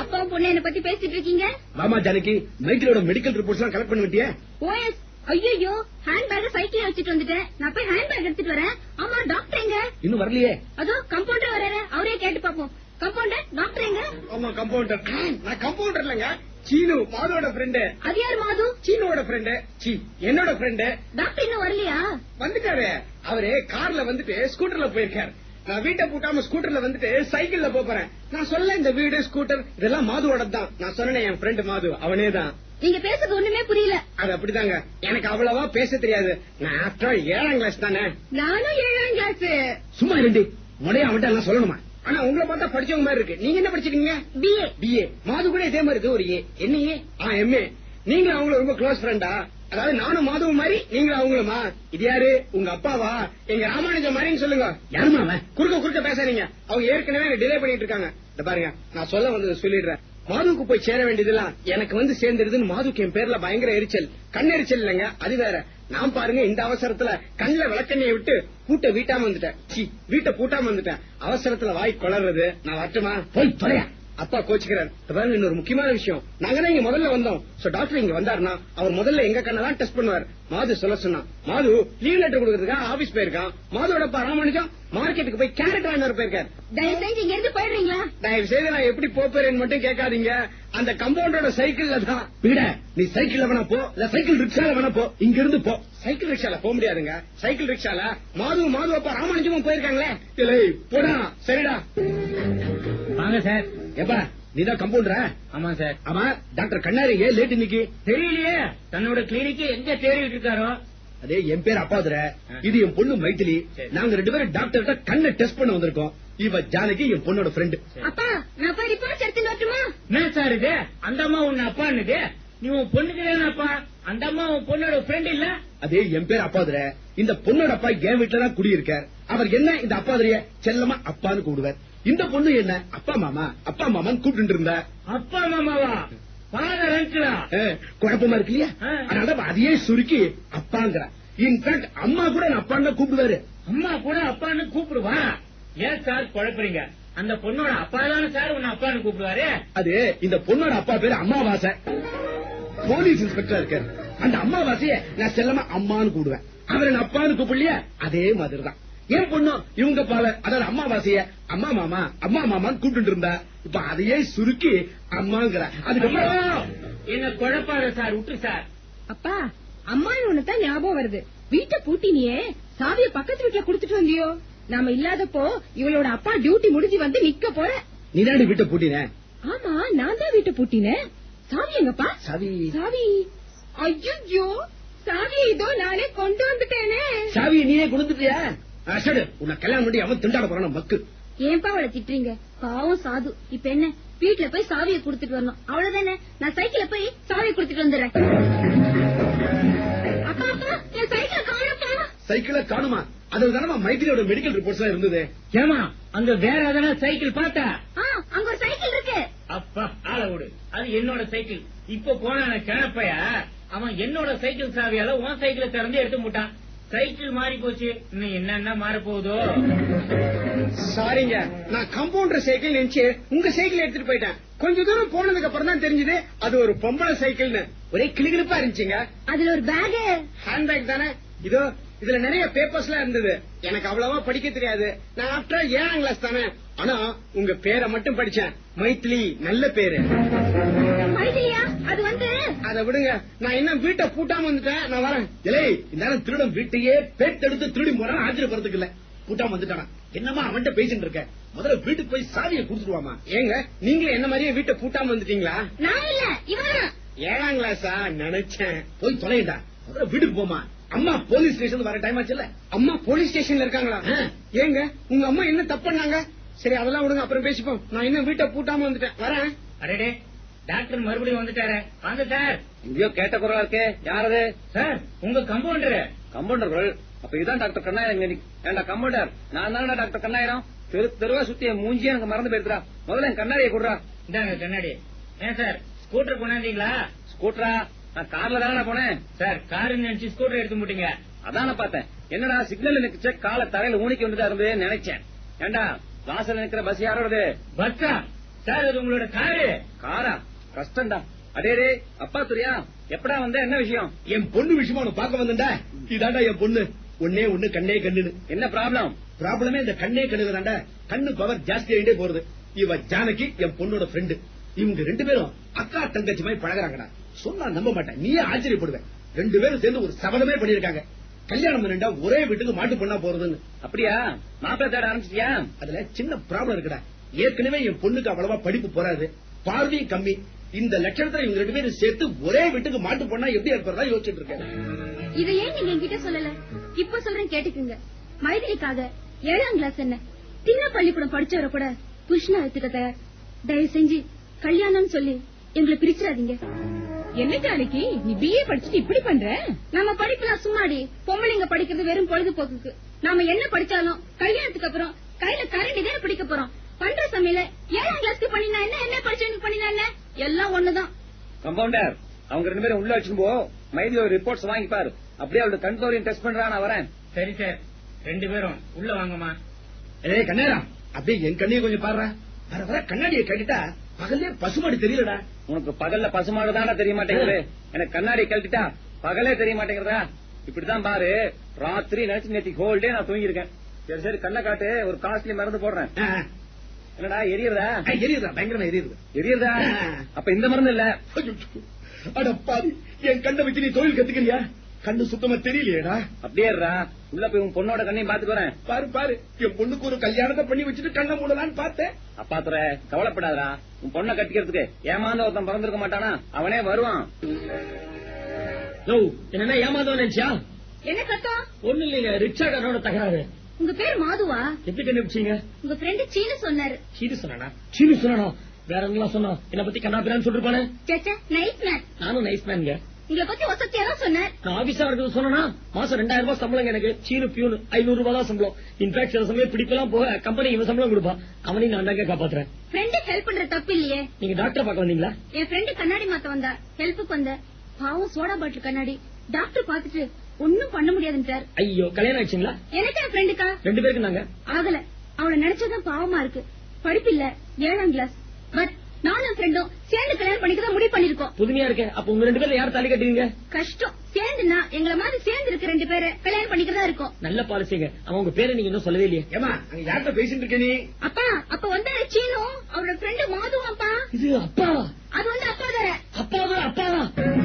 அப்பா பொண்ணு என்ன பத்தி பேசிட்டு இருக்கீங்க? மாமா ஜானகி, மைக்கிலோட மெடிக்கல் ரிப்போர்ட்ஸ் எல்லாம் கலெக்ட் பண்ண வேண்டிய. ஓஎஸ், ஐயோ ஹேண்ட் பேக் சைக்கிள் வச்சுட்டு வந்துட்டேன். நான் போய் ஹேண்ட் பேக் எடுத்துட்டு வரேன். ஆமா, டாக்டர் எங்க? இன்னும் வரலையே. அதோ கம்பவுண்டர் வராரு, அவரே கேட்டு பாப்போம். கம்பவுண்டர், டாக்டர் எங்க? ஆமா கம்பவுண்டர். நான் கம்பவுண்டர் இல்லங்க, சீனு, மாதோட ஃப்ரெண்டு. அது யார் மாது? சீனோட ஃப்ரெண்டு. என்னோட ஃப்ரெண்டு. டாக்டர் இன்னும் வரலையா? வந்துட்டாரு. அவரு கார்ல வந்துட்டு ஸ்கூட்டர்ல போயிருக்காரு. நான் வீட்டை பூட்டாம ஸ்கூட்டர்ல வந்துட்டு சைக்கிள்ல போறேன். நான் சொல்ல இந்த வீடு ஸ்கூட்டர் இதெல்லாம் மாதுவோட தான். நான் சொன்னேன் என் ஃப்ரெண்ட் மாது, அவனே தான். நீங்க பேசுறது ஒண்ணுமே புரியல. அது அப்படிதாங்க, எனக்கு அவ்வளவா பேச தெரியாது. நான் ஆஃப்டர் 7ஆம் கிளாஸ் தானே. நானும் 7ஆம் கிளாஸ். சும்மா ரெண்டு முறையா அவன்கிட்ட எல்லாம் சொல்லணுமா? ஆனா உங்களை பார்த்தா படிச்சவங்க மாதிரி இருக்கு. நீங்க என்ன படிச்சிருக்கீங்க? பிஏ. பிஏ. மாது கூட இதே மாதிரி இருக்கு, ஒரு ஏ. என்ன ஏ? எம்ஏ. நீங்க அவங்கள ரொம்ப க்ளோஸ் ஃப்ரெண்டா? அதாவது நானும் மாதவும் மாதிரி நீங்களும் அவங்களுமா? இது யாரு? உங்க அப்பாவா? எங்க ராமானுஜம் மாதிரின்னு சொல்லுங்க. யாருமா அவன்? குறுக்க பேசாதீங்க. அவங்க ஏற்கனவே டிலே பண்ணிட்டு இருக்காங்க. இந்த பாருங்க, நான் சொல்ல வந்தது சொல்லிடுறேன். மாதுவுக்கு போய் சேர வேண்டியதெல்லாம் எனக்கு வந்து சேர்ந்துருதுன்னு மாதுக்கு என் பேர்ல பயங்கர எரிச்சல். கண்ணெரிச்சல் இல்லங்க, அது வேற. நான் பாருங்க இந்த அவசரத்துல கண்ணுல விளக்கண்ணையை விட்டு பூட்டை வீட்டாம வந்துட்டேன். வீட்டை பூட்டாம வந்துட்டேன். அவசரத்துல வாய் கொளறது. நான் வரட்டுமா? போய் தொலையா. அப்பா கோச்சுக்கிறார். இன்னொரு முக்கியமான விஷயம், நாங்க தான் இங்க முதல்ல வந்தோம். டாக்டர் இங்க வந்தாருன்னா அவர் முதல்ல எங்க கண்ணெல்லாம் டெஸ்ட் பண்ணுவார். மாது சொல்ல சொன்னா. மாது லீவ் லெட்டர் கொடுக்கறதுக்காக ஆபீஸ் போயிருக்கான். மாதோட ராமானுஜம் மார்க்கெட்டுக்கு போய் கேரட் வாங்க போயிருக்காரு. தயவு செஞ்சு இங்க இருந்து போயிடுறீங்களா? தயவு செய்து நான் எப்படி போறேன்னு மட்டும் கேட்காதீங்க. அந்த கம்பவுண்டரோட சைக்கிள்ல தான். விட நீ சைக்கிள்ல வேணா போ, இல்ல சைக்கிள் ரிக்ஷால வேணா போ. இங்க இருந்து போ. சைக்கிள் ரிக்ஷால போக முடியாதுங்க. சைக்கிள் ரிக்ஷால மாது அப்பா ராமானுஜமும் போயிருக்காங்களே. இல்லை போடா. சரிடா வாங்க சார். எப்பா நீதான் கம்பவுண்டரா? ஆமா சார். ஆமா, டாக்டர் கண்ணாரி ஏன் லேட் இன்னைக்கு? தெரியலையே, தன்னோட கிளினிக்கு எங்க தேடிட்டு இருக்காரோ. அதே என் பேர் அப்பாதுர, இது என் பொண்ணு மைத்திலி. நாங்க 2 பேரும் டாக்டர்கிட்ட கண்ணை டெஸ்ட் பண்ண வந்திருக்கோம். இவ ஜானகி என் பொண்ணோட ஃப்ரெண்டு. அப்பா, நான் போய் ரிப்போர்ட் எடுத்துட்டு வரட்டுமா? என்ன சார் இது? அந்த அம்மா உன்ன அப்பான்னுது. நீ உன் பொண்ணுக்கு தானே அப்பா. அந்த அம்மா உன் பொண்ணோட ஃப்ரெண்ட் இல்ல? அதே என் பேர் அப்பாதுர. இந்த பொண்ணோட அப்பா என் வீட்டுலதான் குடியிருக்கார். அவர் என்ன இந்த அப்பாதுரைய செல்லமா அப்பான்னு கூடுவார். இந்த பொண்ணு என்ன அப்பா மாமான்னு கூப்பிட்டு இருந்தா. அப்பா மாமாவா? ஃபாதர் அங்கிளா? குழப்பமா இருக்கு இல்லையா? அதனால அதையே சுருக்கி அப்பாங்கிற. இன்ஃபேக்ட் அம்மா கூட அப்பான்னு கூப்பிடுவாரு. அம்மா கூட அப்பான்னு கூப்பிடுவா? ஏன் சார் குழப்பறீங்க? அந்த பொண்ணோட அப்பா தானே சார் உன்னை அப்பான்னு கூப்பிடுவாரு. அது இந்த பொண்ணோட அப்பா பேரு அம்மாவாசை. போலீஸ் இன்ஸ்பெக்டரா இருக்காரு. அந்த அம்மாவாசைய நான் செல்லமா அம்மான்னு கூடுவேன். அவரை அப்பான்னு கூப்பிடலையா? அதே மாதிரிதான் என் பொண்ணு இவங்க பாவ, அதாவது அம்மாவாசைய அம்மா மாமான்னு கூப்பிட்டு இருந்தா. இப்ப அதையே சுருக்கி அம்மாங்கிற. அதுக்கப்புறம் என்ன குழப்பாத சார், விட்டு சார். அப்பா, அம்மான்னு ஒண்ணுதான் ஞாபகம் வருது. வீட்டை பூட்டினியே, சாவிய பக்கத்து வீட்டுல குடுத்துட்டு வந்தியோ? நாம இல்லாதப்போ இவளோட அப்பா டியூட்டி முடிஞ்சு வந்து நிக்க போற. நீதாண்டி வீட்டை பூட்டின? ஆமா, நான் தான் வீட்டை பூட்டினேன். சாவி எங்கப்பா? சாவி ஐயோ, சாவி இதோ நானே கொண்டு வந்துட்டேனே. சாவியை நீயே கொடுத்துட்டியா? உன்னை கல்யாணம் பண்ணி அவன் திண்டாட போறான் மக்கு. ஏன்பா அவளை திட்டுறீங்க? பாவம் சாது. இப்ப என்ன, வீட்டுல போய் சாவியை குடுத்துட்டு வரணும், அவ்வளவுதானே. நான் சைக்கிள போய் சாவியை குடுத்துட்டு வந்துடுறேன். அப்பா, என் சைக்கிள காணப்பா. சைக்கிள காணுமா? அது தானே மைத்திரியோட மெடிக்கல் ரிப்போர்ட்ஸ் எல்லாம் இருந்தது. ஏமா அங்க வேற எதனா சைக்கிள் பார்த்தா? அங்க ஒரு சைக்கிள் இருக்கு. அப்பா ஆள விடு, அது என்னோட சைக்கிள். இப்ப போன கிணப்பைய அவன் என்னோட சைக்கிள் சாவியால உன் சைக்கிளை திறந்து எடுத்து முட்டான். சைக்கிள் மாறி போச்சு, இன்னும் என்னென்ன மாற போகுதோ. சாரிங்க, நான் கம்பவுண்டர் சைக்கிள் நினைச்சு உங்க சைக்கிள் எடுத்துட்டு போயிட்டேன். கொஞ்ச தூரம் போனதுக்கு அப்புறம் தான் தெரிஞ்சது அது ஒரு பொம்பளை சைக்கிள்னு. ஒரே கிளிகிளிப்பா இருந்துச்சுங்க. அதுல ஒரு பேக், ஹேண்ட் பேக் தானே. இதோ இதுல நிறைய பேப்பர்ஸ் எல்லாம் இருந்தது. எனக்கு அவ்வளவா படிக்க தெரியாது. நான் ஆஃப்டர் 7ஆம் கிளாஸ் தானே. ஆனா உங்க பேரை மட்டும் படிச்சேன். மைத்திலி, நல்ல பேரு. மைதிலியா? அது வந்து அத விடுங்க, நான் இன்னும் வீட்டை பூட்டாம வந்துட்டேன். நான் வரேன். இல்லை, இந்த திருடம் வீட்டையே பேட்டெடுத்து திருடி போறான். ஆச்சரியப்படுறதுக்கு இல்ல, பூட்டாம வந்துட்டானா. என்னமா அவன்கிட்ட பேசிட்டு இருக்க? முதல்ல வீட்டுக்கு போய் சாவியை குடுத்துருவாமா. ஏங்க, நீங்களும் என்ன மாதிரியே வீட்டை பூட்டாம வந்துட்டீங்களா? நான் இல்ல, இவன். 7ஆம் கிளாஸா நினைச்சேன். போய் தொலைடா, முதல்ல வீட்டுக்கு போமா. அம்மா போலீஸ் ஸ்டேஷன் வர டைம் ஆச்சுல்ல. அம்மா போலீஸ் ஸ்டேஷன்ல இருக்காங்களா? ஏங்க, உங்க அம்மா என்ன தப்பு பண்ணாங்க? சரி, அதெல்லாம் விடுங்க, அப்புறம் பேசிப்போம். நான் இன்னும் வீட்டை பூட்டாம வந்துட்டேன், வரேன். அடே, டாக்டர் மறுபடியும் வந்துட்டாரு. வாங்க சார். இங்கயோ கேட்ட குரலா இருக்கே, யாரது? சார், உங்க கம்பவுண்டர். கம்பவுண்டர் குரல்? அப்ப இதுதான் டாக்டர் கண்ணாயிரம். ஏண்டா கம்பவுண்டர், நான் தானடா டாக்டர் கண்ணாயிரம். தெருவா சுத்தி என் மூஞ்சியே எனக்கு மறந்து போயிருக்கா. முதல்ல என் கண்ணாடியை கொடுறா. இந்தாங்க கண்ணாடி. ஏன் சார் ஸ்கூட்டர் கொண்டாந்தீங்களா? ஸ்கூட்டரா? நான் கார்ல தானே போனேன். சார் காரு நினைச்சு ஸ்கூட்டர் எடுத்து போட்டீங்க. அதான பார்த்தேன். என்னடா சிக்னல் நிக்கிச்ச காலை தரையில ஊனிக்க வேண்டியதா இருந்து நினைச்சேன். ஏண்டா வாசல் நிக்கிற பஸ் யாரோடது? பஸ்ஸா? சார் அது உங்களோட காரு. காரா? கஷ்டம்டா. அடே அப்பா துரியா எப்படா வந்த? என்ன விஷயம்? என் பொண்ணு விஷயமா உனக்கு பார்க்க வந்தா. இதாண்டா என் பொண்ணு. ஒன்னே ஒண்ணு கண்ணே கண்ணுன்னு. என்ன ப்ராப்ளம்? ப்ராப்ளமே இந்த கண்ணே கண்ணுக்கு தாண்டா. கண்ணு பவர் ஜாஸ்தி ஆகிட்டே போறது. இவ ஜானகி என் பொண்ணோட ஃப்ரெண்டு. இவங்க 2 பேரும் அக்கா தங்கச்சி மாதிரி பழகுறாங்கடா. சொன்னா நம்ப மாட்டேன், நீயே ஆச்சரியப்படுவேன். 2 பேரும் சேர்ந்து ஒரு சபதமே பண்ணிருக்காங்க. கல்யாணம் பண்ணிட்டா ஒரே வீட்டுக்கு மாட்டு பொண்ணா போறதுன்னு. அப்படியா? மாப்பிள்ளை தேட ஆரம்பிச்சிட்டியா? அதுல சின்ன ப்ராப்ளம் இருக்குடா. ஏற்கனவே என் பொண்ணுக்கு அவ்வளவா படிப்பு போறாது, பார்வையும் கம்மி. இந்த லட்சணத்துல இவங்க 2 பேரும் சேர்த்து ஒரே வீட்டுக்கு மாட்டு பொண்ணா எப்படி இருக்கிறதா யோசிச்சுட்டு இருக்கேன். இதை ஏன் நீங்க என்கிட்ட சொல்லல? இப்ப சொல்றேன் கேட்டுக்குங்க. மைதிலிக்காக 7ஆம் கிளாஸ் என்ன சின்ன பள்ளிக்கூடம் படிச்சவரை கூட புருஷனா எடுத்துக்க தயார். தயவு செஞ்சு கல்யாணம் சொல்லி எங்களை பிரிச்சிடாதீங்க. என்ன ஜானகி நீ பிஏ படிச்சுட்டு இப்படி பண்ற? நம்ம படிப்புலாம் சும்மாடி. பொம்பளைங்க படிக்கிறது வெறும் பொழுதுபோக்குக்கு. நாம என்ன படிச்சாலும் கல்யாணத்துக்கு அப்புறம் கையில கரண்டி தானே பிடிக்க போறோம். பண்ற சமையல 7ஆம் கிளாஸ்க்கு பண்ணினா என்ன, என்ன படிச்சவனுக்கு பண்ணினா என்ன, எல்லாம் ஒண்ணுதான். கம்பவுண்டர் அவங்க 2 பேரும் உள்ள வச்சுட்டு போ. மைதில ஒரு ரிப்போர்ட்ஸ் வாங்கி பாரு. அப்படியே அவளோட கண்பவரையும் டெஸ்ட் பண்றா. நான் வரேன். சரி சார் 2 பேரும் உள்ள வாங்கம்மா. ஏய் கண்ணேரா, அப்படியே என் கண்ணையும் கொஞ்சம் பாடுறா. வர வர கண்ணாடியை கட்டிட்டா பகல்லே பசுமாடி தெரியலடா. உனக்கு பகல்ல பசுமாடுதானே தெரிய மாட்டேங்குது. எனக்கு கண்ணாடி கழட்டிட்டா பகலே தெரிய மாட்டேங்கிறதா? இப்படிதான் பாரு. ராத்திரி நினைச்சு நேற்று ஹோல் டே நான் தூங்கிருக்கேன். சரி சரி கண்ணை காட்டு. ஒரு காஸ்ட்லி மருந்து போடுறேன். என்னடா எரியறதா? எரியுதா? பயங்கரமா எரியுது. எரியறதா? அப்ப இந்த மருந்து இல்ல. அட பாவி, என் கண்ணை வச்சு நீ தொழில் கத்துக்கிறியா? கண்ணு சுத்தமா தெரியலையேடா. அப்படியே உள்ள போய் உன் பொண்ணோட கண்ணையும் பாத்துட்டு வரேன். பாரு பாரு, என் பொண்ணுக்கு ஒரு கல்யாணத்தை பண்ணி வச்சுட்டு கண்ணை மூடலான்னு பார்த்தேன். அப்பா துறை கவலைப்படாதா. உன் பொண்ணை கட்டிக்கிறதுக்கு ஏமாந்த ஒருத்தன் பிறந்திருக்க மாட்டானா? அவனே வருவான். என்ன ஏமாந்தவன் நினைச்சியா? என்ன கத்தம்? ஒண்ணு இல்லைங்க, ரிக்ஷாக்காரோட தகராறு. உங்க பேர் மாதுவா? எப்படி கண்டுபிடிச்சீங்க? உங்க ஃப்ரெண்டு சீனு சொன்னாரு. சீனு சொன்னா? சீனு சொன்னா வேற எல்லாம் சொன்னா என்ன பத்தி கண்ணாபிரான்னு சொல்லிருப்பானே. சேச்சா நைஸ் மேன். நானும் நைஸ் மேன்ங்க. உங்களை பத்தி வசதியா தான் சொன்னேன். நான் ஆபீஸா இருக்கிறது சொன்னா மாசம் 2000 ரூபாய் சம்பளம் எனக்கு. சீனு பியூனு 500 ரூபாய் தான் சம்பளம். இன்ஃபேக்ட் சில சமயம் பிடிப்பெல்லாம் போக கம்பெனி இவன் சம்பளம் கொடுப்பா. அவனையும் நான் தாங்க காப்பாத்துறேன். ஃப்ரெண்டு ஹெல்ப் பண்ற தப்பு இல்லையே. நீங்க டாக்டர் பார்க்க வந்தீங்களா? என் ஃப்ரெண்டு கண்ணாடி மாத்த வந்தா ஹெல்ப்புக்கு வந்த. பாவம் சோடா பாட்டில் கண்ணாடி. டாக்டர் பாத்துட்டு ஒன்னும் பண்ண முடியாதுன்றார். ஐயோ கல்யாணம் ஆயிடுச்சுங்களா? எனக்கு என் ஃப்ரெண்டுக்கா 2 பேருக்கு நாங்க ஆகல. அவளை நினைச்சதான் பாவமா இருக்கு. படிப்பில்ல, 7ஆம் கிளாஸ். பட் நானும் ஃப்ரெண்டும் சேர்ந்து கல்யாணம் பண்ணிக்கதான் முடிவு பண்ணிருக்கோம். புதுமையா இருக்கு. அப்ப உங்க 2 பேர்ல யார் தாலி கட்டுவீங்க? கஷ்டம். சேர்ந்துனா எங்களை மாதிரி சேர்ந்து இருக்க 2 பேரை கல்யாணம் பண்ணிக்கிறதா இருக்கும். நல்ல பாலிசிங்க. அவன் உங்க பேரை நீங்க இன்னும் சொல்லவே இல்லையே. ஏமா அங்க யார்கிட்ட பேசிட்டு இருக்க நீ? அப்பா அப்ப வந்தாரு சீனு, அவரோட ஃப்ரெண்டு மாதுவாப்பா. இது அப்பாவா? அது வந்து அப்பா தார. அப்பாவா? அப்பாவா?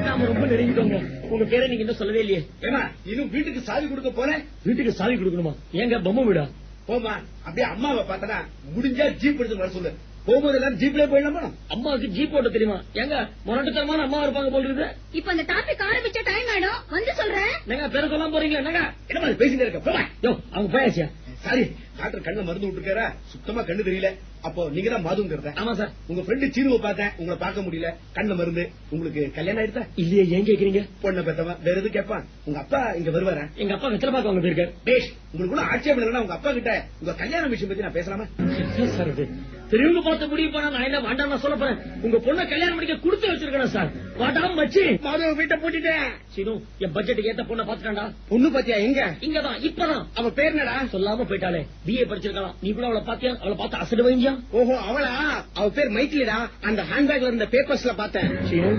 நாம ரொம்ப நெருங்கிட்டோங்க. உங்க பேரை நீங்க இன்னும் சொல்லவே இல்லையே. ஏமா இன்னும் வீட்டுக்கு சாவி கொடுக்க போறேன். வீட்டுக்கு சாவி கொடுக்கணுமா? ஏங்க பொம்மை வீடா? போமா, அப்படியே அம்மாவை பார்த்தனா முடிஞ்சா ஜீப் எடுத்து வர சொல்லு. போகும்போது எல்லாரும் ஜீப்ல போயிடலாமா? அம்மாவுக்கு ஜீப் ஓட்ட தெரியுமா? எங்க முரட்டுத்தனமான அம்மா இருப்பாங்க போல இருக்குது. இப்ப அந்த டாபிக் ஆரம்பிச்ச டைம் ஆயிடும். வந்து சொல்றேன். என்னங்க பேர சொல்லாம போறீங்களா? என்னங்க என்ன மாதிரி பேசிட்டு இருக்க? போமா. யோ அவங்க போயாச்சியா? சாரி, டாக்டர் கண்ண மருந்து விட்டுருக்காரா? சுத்தமா கண்ணு தெரியல. அப்போ நீங்க தான் மாதுங்கிறத. ஆமா சார். உங்க ஃப்ரெண்டு சீனுவை பார்த்தேன், உங்களை பார்க்க முடியல. கண்ண மருந்து. உங்களுக்கு கல்யாணம் ஆயிடுதா? இல்லையே. ஏன் கேக்குறீங்க? பொண்ணை பெத்தவன் வேற எது கேட்பான்? உங்க அப்பா இங்க வருவாரா? எங்க அப்பா வெத்தலை பார்க்க அவங்க போயிருக்காரு. டேஷ், உங்களுக்குள்ள ஆட்சேபம் இல்லைன்னா உங்க அப்பா கிட்ட உங்க கல்யாண விஷயம் பத்தி நான் பேசலாமா? சார் இது திரும்ப பார்த்து முடிவு பண்ணா நான் என்ன வேண்டாம் நான் சொல்ல போறேன். உங்க பொண்ணை கல்யாணம் பண்ணிக்க கொடுத்து வச்சிருக்கேன் சார். வாட்டாம வச்சு மாதவ வீட்டை போட்டுட்டேன். சீனு என் பட்ஜெட்டுக்கு ஏத்த பொண்ணை பாத்துட்டான்டா. பொண்ணு பாத்தியா? எங்க? இங்கதான் இப்பதான். அவ பேர் என்னடா? சொல்லாம போயிட்டாலே. பிஏ படிச்சிருக்கலாம். நீ கூட அவளை பாத்தியா? அவளை பார்த்து அசடு வைஞ்சியா? ஓஹோ அவளா? அவ பேர் மைத்திலிடா. அந்த ஹேண்ட்பேக்ல இருந்த பேப்பர்ஸ்ல பார்த்தேன். சீனு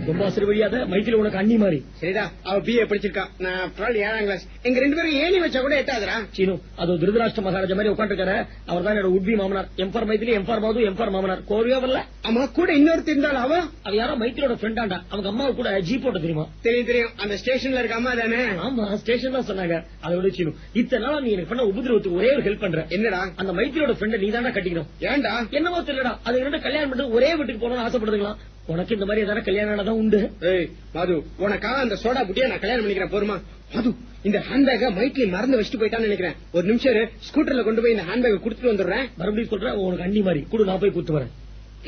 ரொம்ப அசடு வழியாத. மைத்தில உனக்கு அண்ணி மாதிரி. சரிடா, அவ பிஏ படிச்சிருக்கா. நான் 7ஆம் கிளாஸ். எங்க 2 பேரும் ஏணி வச்சா கூட எட்டாதுடா. சீனு அது திருதராஷ்டிர மகாராஜா மாதிரி உட்காந்துருக்காரு. அவர் தான் என்னோட உட்பி மாமனார். எம்பார் மைத்திலி, எம்பார் மாது, எம்பார் மாமனார். கோரியா வரல? ஆமா, கூட இன்னொருத்தர் இருந்தாள். அவ யாரோ மைத்திலோட ஃப்ரெண்டாண்டா. அவங்க அம்மா கூட ஜீப் ஓட்ட தெரியுமா? தெரியும் தெரியும். அந்த ஸ்டேஷன்ல இருக்க அம்மா தானே? ஆமா ஸ்டேஷன் தான் சொன்னாங்க. அதை விட சீனு இத்தனை நாளா நீ எனக்கு பண்ண உபதிரவத்துக்கு ஒரே ஒரு ஹெல்ப் பண்ற. என்னடா? அந்த மைத்திலோட ஃப்ரெண்ட நீ தானே கட்டிக்கணும். ஏன்டா? என்னவோ தெரியலடா. அது 2 கல்யாணம் பண்ணிட்டு ஒரே வீட்டுக்கு போகணும்னு ஆசைப்படுதுங்களா? உனக்கு இந்த மாதிரி ஏதாவது கல்யாணம் ஆனதான் உண்டு. ஏய் மது, உனக்காக அந்த சோடா புட்டியா நான் கல்யாணம் பண்ணிக்கிறேன். போருமா? மது, இந்த ஹேண்ட்பேக மைட்லி மறந்து வச்சுட்டு போயிட்டான்னு நினைக்கிறேன். ஒரு நிமிஷம் ஸ்கூட்டர்ல கொண்டு போய் இந்த ஹேண்ட்பேக் குடுத்துட்டு வந்துடுறேன். மறுபடியும் சொல்றேன், உனக்கு அண்ணி மாதிரி கூட நான் போய் கூத்து வரேன்.